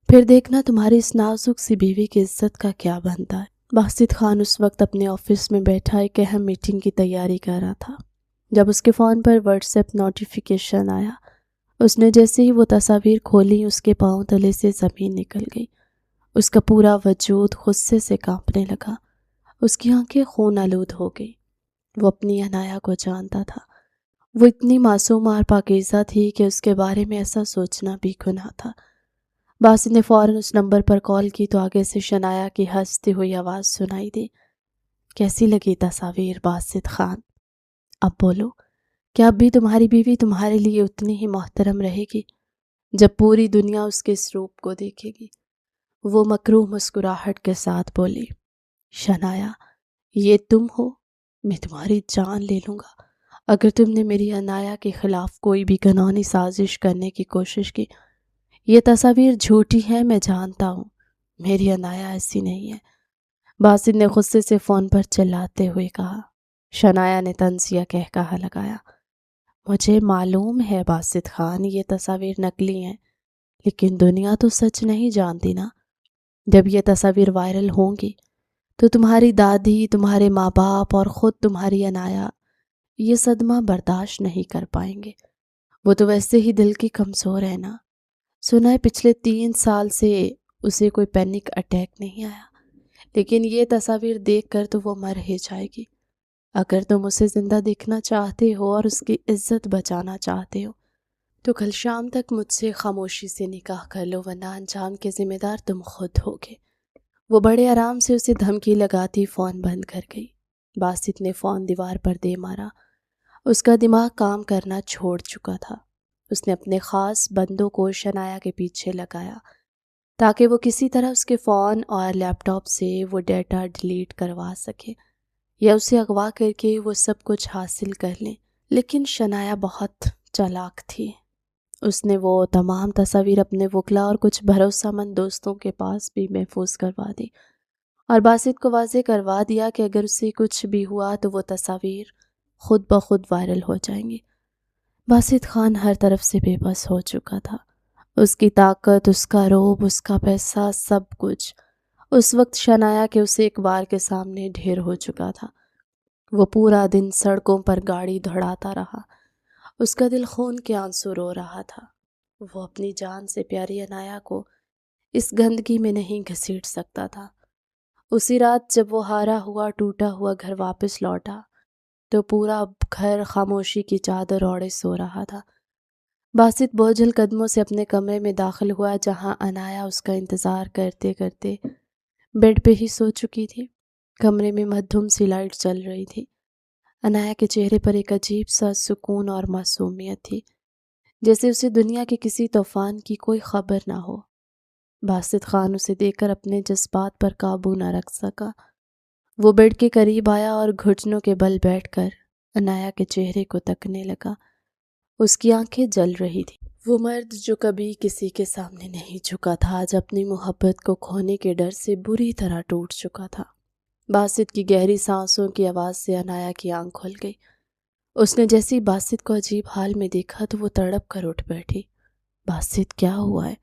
پھر دیکھنا تمہاری اس نازک سی بیوی کی عزت کا کیا بنتا ہے۔ باسط خان اس وقت اپنے آفس میں بیٹھا ایک اہم میٹنگ کی تیاری کر رہا تھا جب اس کے فون پر واٹس ایپ نوٹیفیکیشن آیا۔ اس نے جیسے ہی وہ تصاویر کھولی اس کے پاؤں تلے سے زمین نکل گئی۔ اس کا پورا وجود غصے سے کانپنے لگا، اس کی آنکھیں خون آلود ہو گئی۔ وہ اپنی عنایا کو جانتا تھا، وہ اتنی معصوم اور پاکیزہ تھی کہ اس کے بارے میں ایسا سوچنا بھی گناہ تھا۔ باسط نے فوراً اس نمبر پر کال کی تو آگے سے شنایا کی ہنستی ہوئی آواز سنائی دی، کیسی لگی تصاویر باسط خان؟ اب بولو، کیا اب بھی تمہاری بیوی تمہارے لیے اتنی ہی محترم رہے گی جب پوری دنیا اس کے اس روپ کو دیکھے گی؟ وہ مکروہ مسکراہٹ کے ساتھ بولی، شنایا، یہ تم ہو؟ میں تمہاری جان لے لوں گا اگر تم نے میری عنایا کے خلاف کوئی بھی گھناؤنی سازش کرنے کی کوشش کی۔ یہ تصاویر جھوٹی ہیں، میں جانتا ہوں، میری عنایا ایسی نہیں ہے۔ باسط نے غصے سے فون پر چلاتے ہوئے کہا۔ شنایا نے طنزیہ کہا لگایا، مجھے معلوم ہے باسط خان، یہ تصاویر نقلی ہیں، لیکن دنیا تو سچ نہیں جانتی نا۔ جب یہ تصاویر وائرل ہوں گی تو تمہاری دادی، تمہارے ماں باپ اور خود تمہاری عنایا یہ صدمہ برداشت نہیں کر پائیں گے۔ وہ تو ویسے ہی دل کی کمزور ہے نا۔ سنا ہے پچھلے 3 سال سے اسے کوئی پینک اٹیک نہیں آیا، لیکن یہ تصاویر دیکھ کر تو وہ مر ہی جائے گی۔ اگر تم اسے زندہ دیکھنا چاہتے ہو اور اس کی عزت بچانا چاہتے ہو تو کل شام تک مجھ سے خاموشی سے نکاح کر لو، ورنہ انجام کے ذمہ دار تم خود ہوگے۔ وہ بڑے آرام سے اسے دھمکی لگاتی فون بند کر گئی۔ باسط نے فون دیوار پر دے مارا، اس کا دماغ کام کرنا چھوڑ چکا تھا۔ اس نے اپنے خاص بندوں کو شنایا کے پیچھے لگایا تاکہ وہ کسی طرح اس کے فون اور لیپ ٹاپ سے وہ ڈیٹا ڈیلیٹ کروا سکے یا اسے اغوا کر کے وہ سب کچھ حاصل کر لیں۔ لیکن شنایا بہت چالاک تھی۔ اس نے وہ تمام تصاویر اپنے وکلا اور کچھ بھروسہ مند دوستوں کے پاس بھی محفوظ کروا دی اور باسط کو واضح کروا دیا کہ اگر اسے کچھ بھی ہوا تو وہ تصاویر خود بخود وائرل ہو جائیں گی۔ باسط خان ہر طرف سے بے بس ہو چکا تھا۔ اس کی طاقت، اس کا رعب، اس کا پیسہ، سب کچھ اس وقت شنایا کے اسے ایک بار کے سامنے ڈھیر ہو چکا تھا۔ وہ پورا دن سڑکوں پر گاڑی دھڑاتا رہا، اس کا دل خون کے آنسو رو رہا تھا۔ وہ اپنی جان سے پیاری عنایا کو اس گندگی میں نہیں گھسیٹ سکتا تھا۔ اسی رات جب وہ ہارا ہوا ٹوٹا ہوا گھر واپس لوٹا تو پورا گھر خاموشی کی چادر اوڑھے سو رہا تھا۔ باسط بوجھل قدموں سے اپنے کمرے میں داخل ہوا جہاں عنایا اس کا انتظار کرتے کرتے بیڈ پہ ہی سو چکی تھی۔ کمرے میں مدھم سی لائٹ چل رہی تھی۔ عنایا کے چہرے پر ایک عجیب سا سکون اور معصومیت تھی، جیسے اسے دنیا کے کسی طوفان کی کوئی خبر نہ ہو۔ باسط خان اسے دیکھ کر اپنے جذبات پر قابو نہ رکھ سکا۔ وہ بیڈ کے قریب آیا اور گھٹنوں کے بل بیٹھ کر عنایا کے چہرے کو تکنے لگا۔ اس کی آنکھیں جل رہی تھی۔ وہ مرد جو کبھی کسی کے سامنے نہیں جھکا تھا، آج اپنی محبت کو کھونے کے ڈر سے بری طرح ٹوٹ چکا تھا۔ باسط کی گہری سانسوں کی آواز سے عنایا کی آنکھ کھل گئی۔ اس نے جیسے ہی باسط کو عجیب حال میں دیکھا تو وہ تڑپ کر اٹھ بیٹھی۔ باسط کیا ہوا ہے؟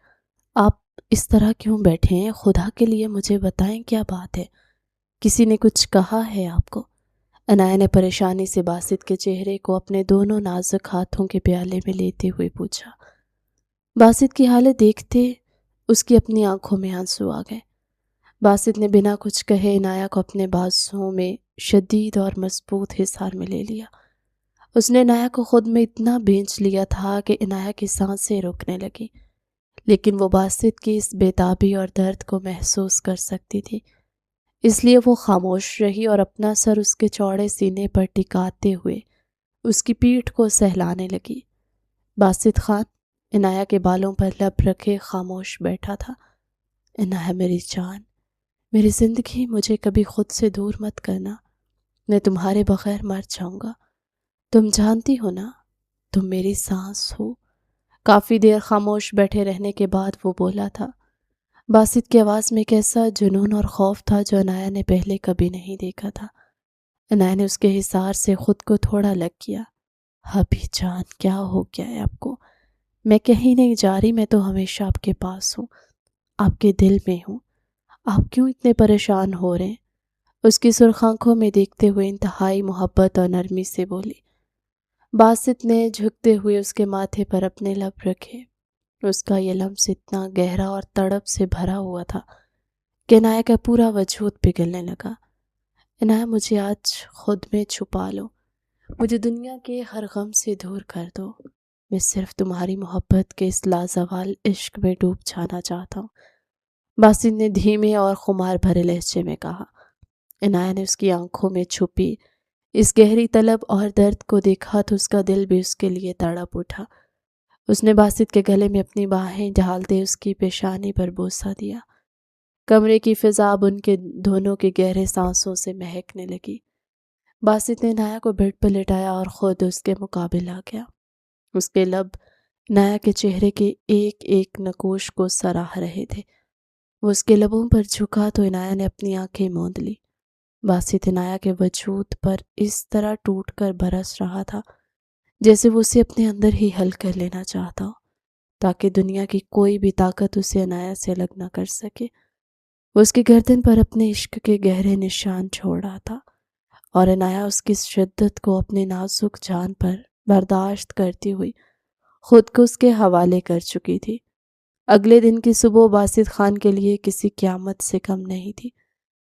آپ اس طرح کیوں بیٹھے ہیں؟ خدا کے لیے مجھے بتائیں کیا بات ہے؟ کسی نے کچھ کہا ہے آپ کو؟ عنایا نے پریشانی سے باسط کے چہرے کو اپنے دونوں نازک ہاتھوں کے پیالے میں لیتے ہوئے پوچھا۔ باسط کی حالت دیکھتے اس کی اپنی آنکھوں میں آنسو آ گئے۔ باسط نے بنا کچھ کہے عنایا کو اپنے بازوؤں میں شدید اور مضبوط حصار میں لے لیا۔ اس نے عنایا کو خود میں اتنا بھینچ لیا تھا کہ عنایا کی سانسیں رکنے لگی، لیکن وہ باسط کی اس بےتابی اور درد کو محسوس کر سکتی تھی، اس لیے وہ خاموش رہی اور اپنا سر اس کے چوڑے سینے پر ٹکاتے ہوئے اس کی پیٹھ کو سہلانے لگی۔ باسط خان عنایا کے بالوں پر لب رکھے خاموش بیٹھا تھا۔ عنایا میری جان، میری زندگی، مجھے کبھی خود سے دور مت کرنا، میں تمہارے بغیر مر جاؤں گا۔ تم جانتی ہو نا، تم میری سانس ہو۔ کافی دیر خاموش بیٹھے رہنے کے بعد وہ بولا تھا۔ باسط کی آواز میں ایک ایسا جنون اور خوف تھا جو عنایا نے پہلے کبھی نہیں دیکھا تھا۔ عنایا نے اس کے حصار سے خود کو تھوڑا الگ کیا۔ حبیب جان، کیا ہو گیا ہے آپ کو؟ میں کہیں نہیں جا رہی، میں تو ہمیشہ آپ کے پاس ہوں، آپ کے دل میں ہوں۔ آپ کیوں اتنے پریشان ہو رہے ہیں؟ اس کی سرخ آنکھوں میں دیکھتے ہوئے انتہائی محبت اور نرمی سے بولی۔ باسط نے جھکتے ہوئے اس کے ماتھے پر اپنے لب رکھے۔ اس کا یہ لمس اتنا گہرا اور تڑپ سے بھرا ہوا تھا کہ عنایا کا پورا وجود پگھلنے لگا۔ عنایا، مجھے آج خود میں چھپا لو، مجھے دنیا کے ہر غم سے دور کر دو، میں صرف تمہاری محبت کے اس لازوال عشق میں ڈوب جانا چاہتا ہوں، باسط نے دھیمے اور خمار بھرے لہجے میں کہا۔ عنایا نے اس کی آنکھوں میں چھپی اس گہری طلب اور درد کو دیکھا تو اس کا دل بھی اس کے لیے تڑپ اٹھا۔ اس نے باسط کے گلے میں اپنی باہیں ڈالتے اس کی پیشانی پر بوسہ دیا۔ کمرے کی فضا اب ان کے دونوں کے گہرے سانسوں سے مہکنے لگی۔ باسط نے عنایا کو بیڈ پر لٹایا اور خود اس کے مقابل آ گیا۔ اس کے لب عنایا کے چہرے کے ایک ایک نقوش کو سراہ رہے تھے۔ وہ اس کے لبوں پر جھکا تو عنایا نے اپنی آنکھیں موند لی۔ باسط عنایا کے وجود پر اس طرح ٹوٹ کر برس رہا تھا جیسے وہ اسے اپنے اندر ہی حل کر لینا چاہتا ہو تاکہ دنیا کی کوئی بھی طاقت اسے عنایا سے الگ نہ کر سکے۔ وہ اس کی گردن پر اپنے عشق کے گہرے نشان چھوڑ رہا تھا اور عنایا اس کی شدت کو اپنے نازک جان پر برداشت کرتی ہوئی خود کو اس کے حوالے کر چکی تھی۔ اگلے دن کی صبح باسط خان کے لیے کسی قیامت سے کم نہیں تھی۔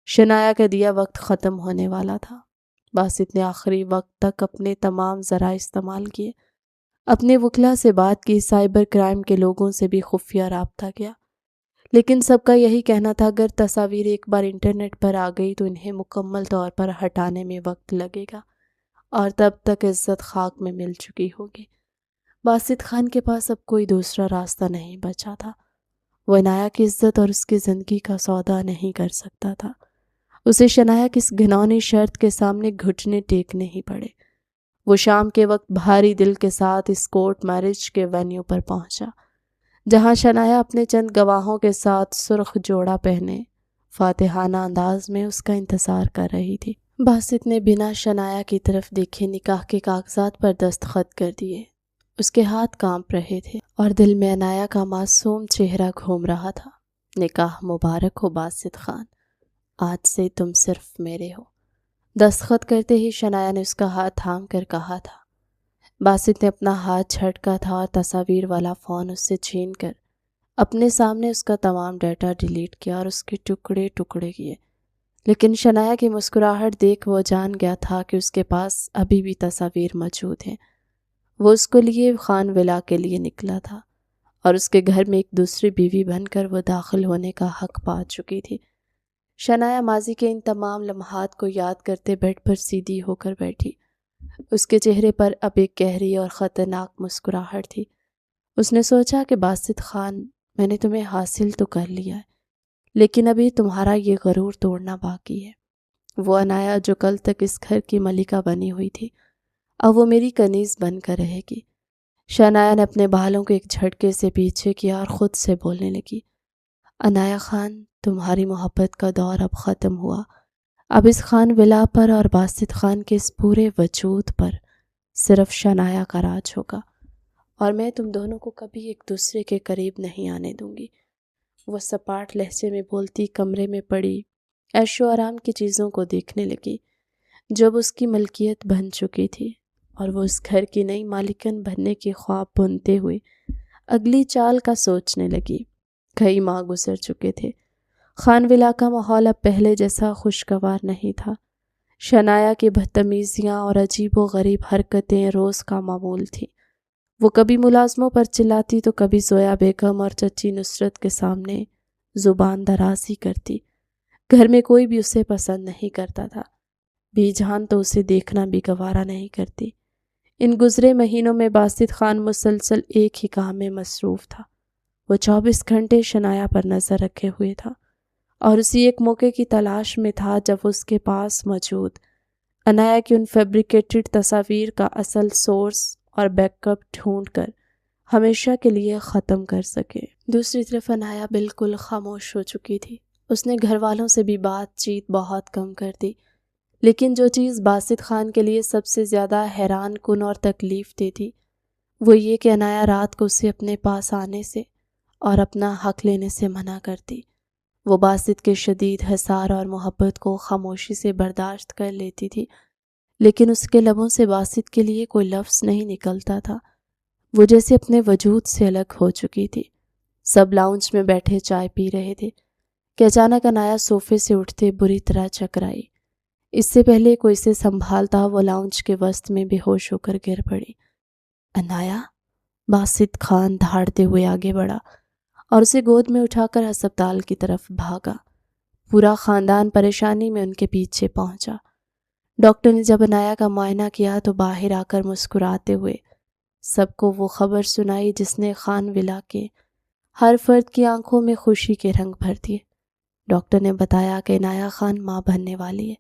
شنایا کا دیا وقت ختم ہونے والا تھا۔ باسط نے آخری وقت تک اپنے تمام ذرائع استعمال کیے، اپنے وکلا سے بات کی، سائبر کرائم کے لوگوں سے بھی خفیہ رابطہ کیا، لیکن سب کا یہی کہنا تھا اگر تصاویر ایک بار انٹرنیٹ پر آ گئی تو انہیں مکمل طور پر ہٹانے میں وقت لگے گا اور تب تک عزت خاک میں مل چکی ہوگی۔ باسط خان کے پاس اب کوئی دوسرا راستہ نہیں بچا تھا۔ وہ عنایا کی عزت اور اس کی زندگی کا سودا نہیں کر سکتا تھا۔ اسے شنایا کی اس گھناؤنی شرط کے سامنے گھٹنے ٹیکنے ہی پڑے۔ وہ شام کے وقت بھاری دل کے ساتھ اس کورٹ میرج کے وینیو پر پہنچا جہاں شنایا اپنے چند گواہوں کے ساتھ سرخ جوڑا پہنے فاتحانہ انداز میں اس کا انتظار کر رہی تھی۔ باسط نے بنا شنایا کی طرف دیکھے نکاح کے کاغذات پر دستخط کر دیے۔ اس کے ہاتھ کانپ رہے تھے اور دل میں عنایا کا معصوم چہرہ گھوم رہا تھا۔ نکاح مبارک ہو باسط خان، آج سے تم صرف میرے ہو۔ دستخط کرتے ہی شنایا نے اس کا ہاتھ تھام کر کہا تھا، باسط نے اپنا ہاتھ جھٹکا تھا اور تصاویر والا فون اس سے چھین کر اپنے سامنے اس کا تمام ڈیٹا ڈیلیٹ کیا اور اس کے ٹکڑے ٹکڑے کیے۔ لیکن شنایا کی مسکراہٹ دیکھ وہ جان گیا تھا کہ اس کے پاس ابھی بھی تصاویر موجود ہیں۔ وہ اس کو لیے خان ولا کے لیے نکلا تھا اور اس کے گھر میں ایک دوسری بیوی بن کر وہ داخل ہونے کا حق پا چکی تھی۔ شنایا ماضی کے ان تمام لمحات کو یاد کرتے بیڈ پر سیدھی ہو کر بیٹھی۔ اس کے چہرے پر اب ایک گہری اور خطرناک مسکراہٹ تھی۔ اس نے سوچا کہ باسط خان، میں نے تمہیں حاصل تو کر لیا ہے، لیکن ابھی تمہارا یہ غرور توڑنا باقی ہے۔ وہ عنایا جو کل تک اس گھر کی ملکہ بنی ہوئی تھی، اب وہ میری کنیز بن کر رہے گی۔ شنایا نے اپنے بالوں کو ایک جھٹکے سے پیچھے کیا اور خود سے بولنے لگی، عنایا خان، تمہاری محبت کا دور اب ختم ہوا۔ اب اس خان ولا پر اور باسط خان کے اس پورے وجود پر صرف شنایا کا راج ہوگا، اور میں تم دونوں کو کبھی ایک دوسرے کے قریب نہیں آنے دوں گی۔ وہ سپاٹ لہجے میں بولتی کمرے میں پڑی عیش و آرام کی چیزوں کو دیکھنے لگی جو اب اس کی ملکیت بن چکی تھی، اور وہ اس گھر کی نئی مالکن بننے کی خواب بنتے ہوئے اگلی چال کا سوچنے لگی۔ کئی ماہ گزر چکے تھے۔ خان ولا کا ماحول اب پہلے جیسا خوشگوار نہیں تھا۔ شنایا کی بدتمیزیاں اور عجیب و غریب حرکتیں روز کا معمول تھیں۔ وہ کبھی ملازموں پر چلاتی تو کبھی زویا بیگم اور چچی نصرت کے سامنے زبان درازی کرتی۔ گھر میں کوئی بھی اسے پسند نہیں کرتا تھا۔ بی جان تو اسے دیکھنا بھی گوارا نہیں کرتی۔ ان گزرے مہینوں میں باسط خان مسلسل ایک ہی کام میں مصروف تھا۔ وہ 24 گھنٹے شنایا پر نظر رکھے ہوئے تھا اور اسی ایک موقع کی تلاش میں تھا جب اس کے پاس موجود عنایا کی ان فیبریکیٹڈ تصاویر کا اصل سورس اور بیک اپ ڈھونڈ کر ہمیشہ کے لیے ختم کر سکے۔ دوسری طرف عنایا بالکل خاموش ہو چکی تھی۔ اس نے گھر والوں سے بھی بات چیت بہت کم کر دی، لیکن جو چیز باسط خان کے لیے سب سے زیادہ حیران کن اور تکلیف دہ تھی وہ یہ کہ عنایا رات کو اسے اپنے پاس آنے سے اور اپنا حق لینے سے منع کرتی۔ وہ باسط کے شدید حصار اور محبت کو خاموشی سے برداشت کر لیتی تھی، لیکن اس کے لبوں سے باسط کے لیے کوئی لفظ نہیں نکلتا تھا۔ وہ جیسے اپنے وجود سے الگ ہو چکی تھی۔ سب لاؤنج میں بیٹھے چائے پی رہے تھے کہ اچانک عنایا صوفے سے اٹھتے بری طرح چکرائی۔ اس سے پہلے کوئی اسے سنبھالتا وہ لاؤنج کے وسط میں بے ہوش ہو کر گر پڑی۔ عنایا، باسط خان دھاڑتے ہوئے آگے بڑھا اور اسے گود میں اٹھا کر ہسپتال کی طرف بھاگا۔ پورا خاندان پریشانی میں ان کے پیچھے پہنچا۔ ڈاکٹر نے جب عنایا کا معائنہ کیا تو باہر آ کر مسکراتے ہوئے سب کو وہ خبر سنائی جس نے خان ولا کے ہر فرد کی آنکھوں میں خوشی کے رنگ بھر دیے۔ ڈاکٹر نے بتایا کہ عنایا خان ماں بننے والی ہے۔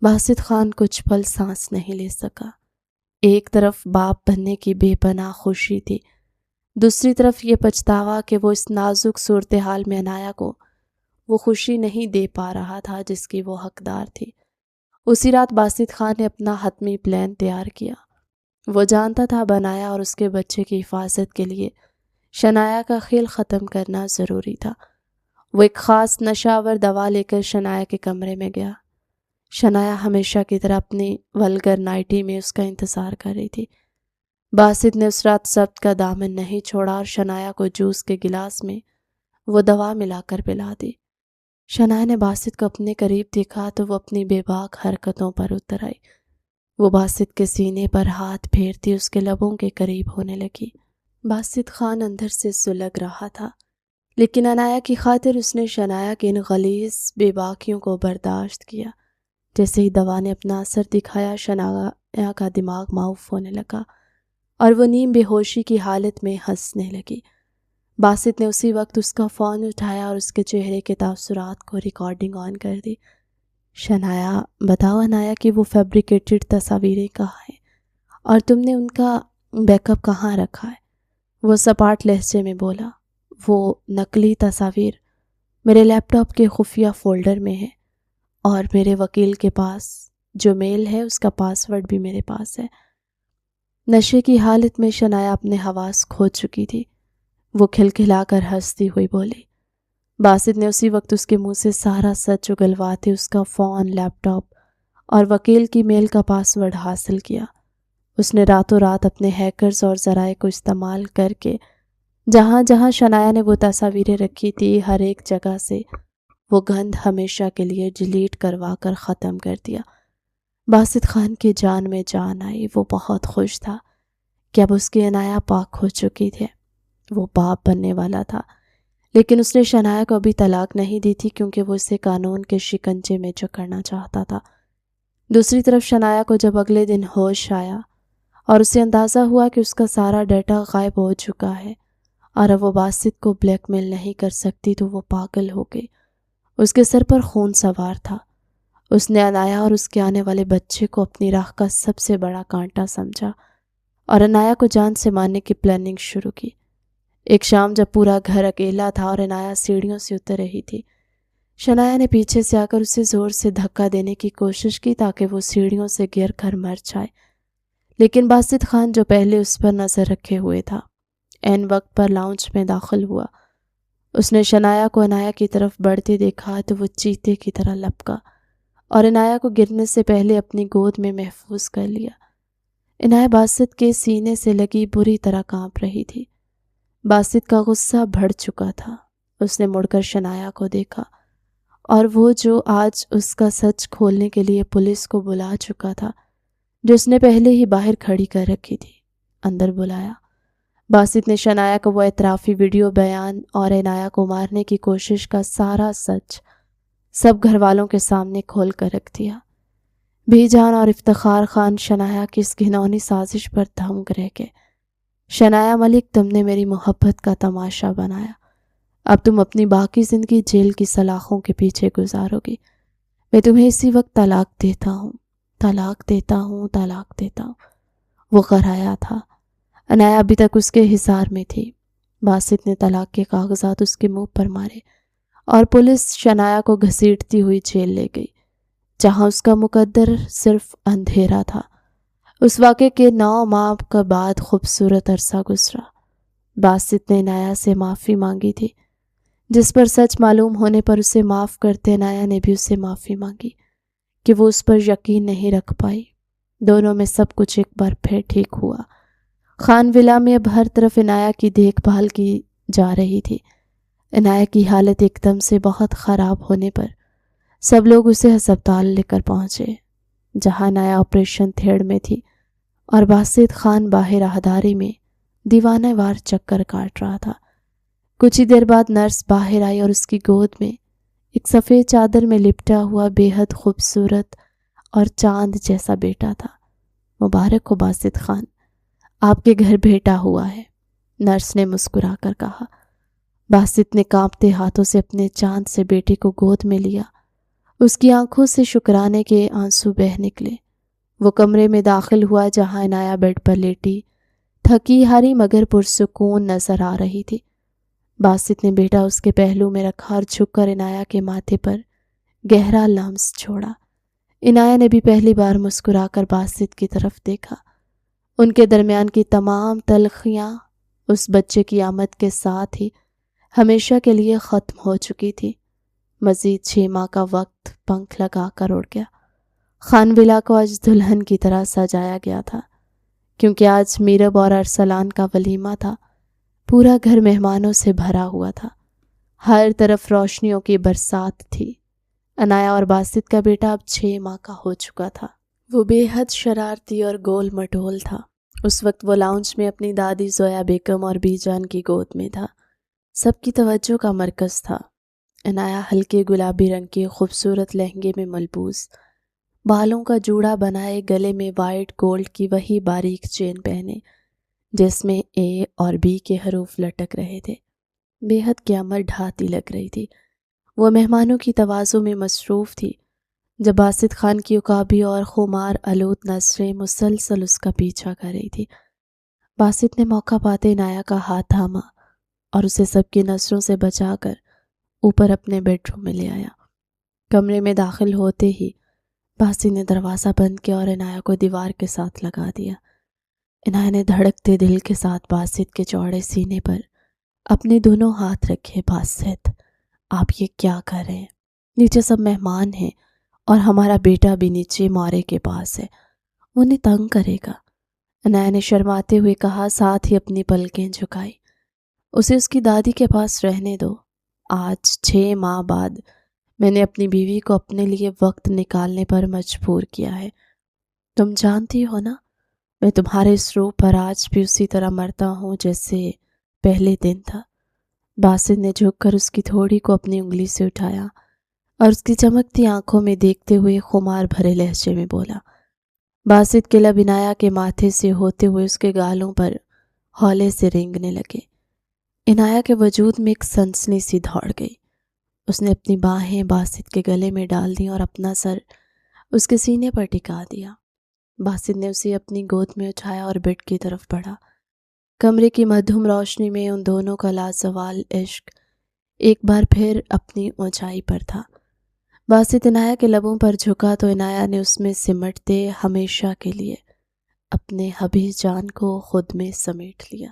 باسط خان کچھ پل سانس نہیں لے سکا۔ ایک طرف باپ بننے کی بے پناہ خوشی تھی، دوسری طرف یہ پچھتاوا کہ وہ اس نازک صورتحال میں عنایا کو وہ خوشی نہیں دے پا رہا تھا جس کی وہ حقدار تھی۔ اسی رات باسط خان نے اپنا حتمی پلان تیار کیا۔ وہ جانتا تھا عنایا اور اس کے بچے کی حفاظت کے لیے شنایا کا خیال ختم کرنا ضروری تھا۔ وہ ایک خاص نشہ آور دوا لے کر شنایا کے کمرے میں گیا۔ شنایا ہمیشہ کی طرح اپنی ولگر نائٹی میں اس کا انتظار کر رہی تھی۔ باسط نے اس رات ضبط کا دامن نہیں چھوڑا اور شنایا کو جوس کے گلاس میں وہ دوا ملا کر پلا دی۔ شنایا نے باسط کو اپنے قریب دیکھا تو وہ اپنی بے باک حرکتوں پر اتر آئی۔ وہ باسط کے سینے پر ہاتھ پھیرتی اس کے لبوں کے قریب ہونے لگی۔ باسط خان اندر سے سلگ رہا تھا، لیکن عنایا کی خاطر اس نے شنایا کے ان غلیظ بے باکیوں کو برداشت کیا۔ جیسے ہی دوا نے اپنا اثر دکھایا شنایا کا دماغ معاف ہونے لگا اور وہ نیم بے ہوشی کی حالت میں ہنسنے لگی۔ باسط نے اسی وقت اس کا فون اٹھایا اور اس کے چہرے کے تاثرات کو ریکارڈنگ آن کر دی۔ شنایا، بتاؤ عنایا کہ وہ فیبریکیٹڈ تصاویریں کہاں ہیں اور تم نے ان کا بیک اپ کہاں رکھا ہے؟ وہ سپاٹ لہجے میں بولا، وہ نقلی تصاویر میرے لیپ ٹاپ کے خفیہ فولڈر میں ہے اور میرے وکیل کے پاس جو میل ہے اس کا پاس ورڈ بھی میرے پاس ہے۔ نشے کی حالت میں شنایا اپنے حواس کھو چکی تھی۔ وہ کھلکھلا کر ہنستی ہوئی بولی۔ باسط نے اسی وقت اس کے منہ سے سارا سچ اگلواتے اس کا فون، لیپ ٹاپ اور وکیل کی میل کا پاس ورڈ حاصل کیا اس نے راتوں رات اپنے ہیکرز اور ذرائع کو استعمال کر کے جہاں جہاں شنایا نے وہ تصاویریں رکھی تھی ہر ایک جگہ سے وہ گند ہمیشہ کے لیے ڈیلیٹ کروا کر ختم کر دیا۔ باسط خان کی جان میں جان آئی۔ وہ بہت خوش تھا کہ اب اس کی عنایہ پاک ہو چکی تھی۔ وہ باپ بننے والا تھا، لیکن اس نے شنایا کو ابھی طلاق نہیں دی تھی کیونکہ وہ اسے قانون کے شکنجے میں جکڑنا چاہتا تھا۔ دوسری طرف شنایا کو جب اگلے دن ہوش آیا اور اسے اندازہ ہوا کہ اس کا سارا ڈیٹا غائب ہو چکا ہے اور اب وہ باسط کو بلیک میل نہیں کر سکتی تو وہ پاگل ہو گئی۔ اس کے سر پر خون سوار تھا۔ اس نے عنایہ اور اس کے آنے والے بچے کو اپنی راہ کا سب سے بڑا کانٹا سمجھا اور عنایہ کو جان سے مارنے کی پلاننگ شروع کی۔ ایک شام جب پورا گھر اکیلا تھا اور عنایہ سیڑھیوں سے اتر رہی تھی، شنایا نے پیچھے سے آ کر اسے زور سے دھکا دینے کی کوشش کی تاکہ وہ سیڑھیوں سے گر کر مر جائے، لیکن باسط خان جو پہلے اس پر نظر رکھے ہوئے تھا عین وقت پر لاؤنج میں داخل ہوا۔ اس نے شنایا کو عنایہ کی طرف بڑھتے دیکھا تو وہ چیتے کی طرح لپکا اور عنایہ کو گرنے سے پہلے اپنی گود میں محفوظ کر لیا۔ عنایہ باسط کے سینے سے لگی بری طرح کانپ رہی تھی۔ باسط کا غصہ بڑھ چکا تھا۔ اس نے مڑ کر شنایا کو دیکھا اور وہ جو آج اس کا سچ کھولنے کے لیے پولیس کو بلا چکا تھا، جو اس نے پہلے ہی باہر کھڑی کر رکھی تھی، اندر بلایا۔ باسط نے شنایا کو وہ اعترافی ویڈیو بیان اور عنایہ کو مارنے کی کوشش کا سارا سچ سب گھر والوں کے سامنے کھول کر رکھ دیا۔ بی جان اور افتخار خان شنایا کی اس گھناؤنی سازش پر دھمک رہ گئے۔ شنایا ملک، تم نے میری محبت کا تماشا بنایا، اب تم اپنی باقی زندگی جیل کی سلاخوں کے پیچھے گزارو گی۔ میں تمہیں اسی وقت طلاق دیتا ہوں، طلاق دیتا ہوں، طلاق دیتا ہوں۔ وہ غرایا تھا۔ عنایہ ابھی تک اس کے حصار میں تھی۔ باسط نے طلاق کے کاغذات اس کے منہ پر مارے اور پولیس شنایا کو گھسیٹتی ہوئی جیل لے گئی، جہاں اس کا مقدر صرف اندھیرا تھا۔ اس واقعے کے 9 ماہ کے بعد خوبصورت عرصہ گزرا۔ باسط نے عنایہ سے معافی مانگی تھی، جس پر سچ معلوم ہونے پر اسے معاف کرتے عنایہ نے بھی اسے معافی مانگی کہ وہ اس پر یقین نہیں رکھ پائی۔ دونوں میں سب کچھ ایک بار پھر ٹھیک ہوا۔ خان ولا میں اب ہر طرف عنایہ کی دیکھ بھال کی جا رہی تھی۔ عنایہ کی حالت ایک دم سے بہت خراب ہونے پر سب لوگ اسے ہسپتال لے کر پہنچے، جہاں عنایہ آپریشن تھیٹر میں تھی اور باسط خان باہر راہداری میں دیوانہ وار چکر کاٹ رہا تھا۔ کچھ ہی دیر بعد نرس باہر آئی اور اس کی گود میں ایک سفید چادر میں لپٹا ہوا بے حد خوبصورت اور چاند جیسا بیٹا تھا۔ مبارک ہو باسط خان، آپ کے گھر بیٹا ہوا ہے، نرس نے مسکرا کر کہا۔ باسط نے کانپتے ہاتھوں سے اپنے چاند سے بیٹے کو گود میں لیا۔ اس کی آنکھوں سے شکرانے کے آنسو بہہ نکلے۔ وہ کمرے میں داخل ہوا جہاں عنایہ بیڈ پر لیٹی تھکی ہاری مگر پرسکون نظر آ رہی تھی۔ باسط نے بیٹا اس کے پہلو میں رکھا اور جھک کر عنایہ کے ماتھے پر گہرا لمس چھوڑا۔ عنایہ نے بھی پہلی بار مسکرا کر باسط کی طرف دیکھا۔ ان کے درمیان کی تمام تلخیاں اس بچے کی آمد کے ساتھ ہی ہمیشہ کے لیے ختم ہو چکی تھی۔ مزید 6 ماہ کا وقت پنکھ لگا کر اڑ گیا۔ خان ولا کو آج دلہن کی طرح سجایا گیا تھا، کیونکہ آج میرب اور ارسلان کا ولیمہ تھا۔ پورا گھر مہمانوں سے بھرا ہوا تھا، ہر طرف روشنیوں کی برسات تھی۔ عنایہ اور باسط کا بیٹا اب 6 ماہ کا ہو چکا تھا۔ وہ بے حد شرارتی اور گول مٹول تھا۔ اس وقت وہ لاؤنج میں اپنی دادی زویا بیگم اور بی جان کی گود میں تھا، سب کی توجہ کا مرکز تھا۔ عنایہ ہلکے گلابی رنگ کے خوبصورت لہنگے میں ملبوس، بالوں کا جوڑا بنائے، گلے میں وائٹ گولڈ کی وہی باریک چین پہنے جس میں اے اور بی کے حروف لٹک رہے تھے، بے حد گلیمر ڈھاتی لگ رہی تھی۔ وہ مہمانوں کی تواضع میں مصروف تھی جب باسط خان کی عقابی اور خمار آلود نظریں مسلسل اس کا پیچھا کر رہی تھی۔ باسط نے موقع پاتے عنایہ کا ہاتھ تھاما اور اسے سب کی نظروں سے بچا کر اوپر اپنے بیڈ روم میں لے آیا۔ کمرے میں داخل ہوتے ہی باسط نے دروازہ بند کیا اور عنایہ کو دیوار کے ساتھ لگا دیا۔ عنایہ نے دھڑکتے دل کے ساتھ باسط کے چوڑے سینے پر اپنے دونوں ہاتھ رکھے۔ باسط، آپ یہ کیا کر رہے ہیں؟ نیچے سب مہمان ہیں اور ہمارا بیٹا بھی نیچے مورے کے پاس ہے، انہیں تنگ کرے گا۔ عنایا نے شرماتے ہوئے کہا، ساتھ ہی اپنی پلکیں جھکائی۔ اسے اس کی دادی کے پاس رہنے دو۔ آج 6 ماہ بعد میں نے اپنی بیوی کو اپنے لیے وقت نکالنے پر مجبور کیا ہے۔ تم جانتی ہو نا، میں تمہارے اس روح پر آج بھی اسی طرح مرتا ہوں جیسے پہلے دن تھا۔ باسط نے جھک کر اس کی تھوڑی کو اپنی انگلی سے اٹھایا اور اس کی چمکتی آنکھوں میں دیکھتے ہوئے خمار بھرے لہجے میں بولا۔ باسط کے لب عنایا کے ماتھے سے ہوتے ہوئے اس کے گالوں پر ہولے سے رینگنے لگے۔ عنایا کے وجود میں ایک سنسنی سی دوڑ گئی۔ اس نے اپنی باہیں باسط کے گلے میں ڈال دیں اور اپنا سر اس کے سینے پر ٹکا دیا۔ باسط نے اسے اپنی گود میں اٹھایا اور بیڈ کی طرف بڑھا۔ کمرے کی مدھم روشنی میں ان دونوں کا لازوال عشق ایک بار پھر اپنی اونچائی پر تھا۔ باسط عنایا کے لبوں پر جھکا تو عنایا نے اس میں سمٹتے ہمیشہ کے لیے اپنے حبیب جان کو خود میں سمیٹ لیا۔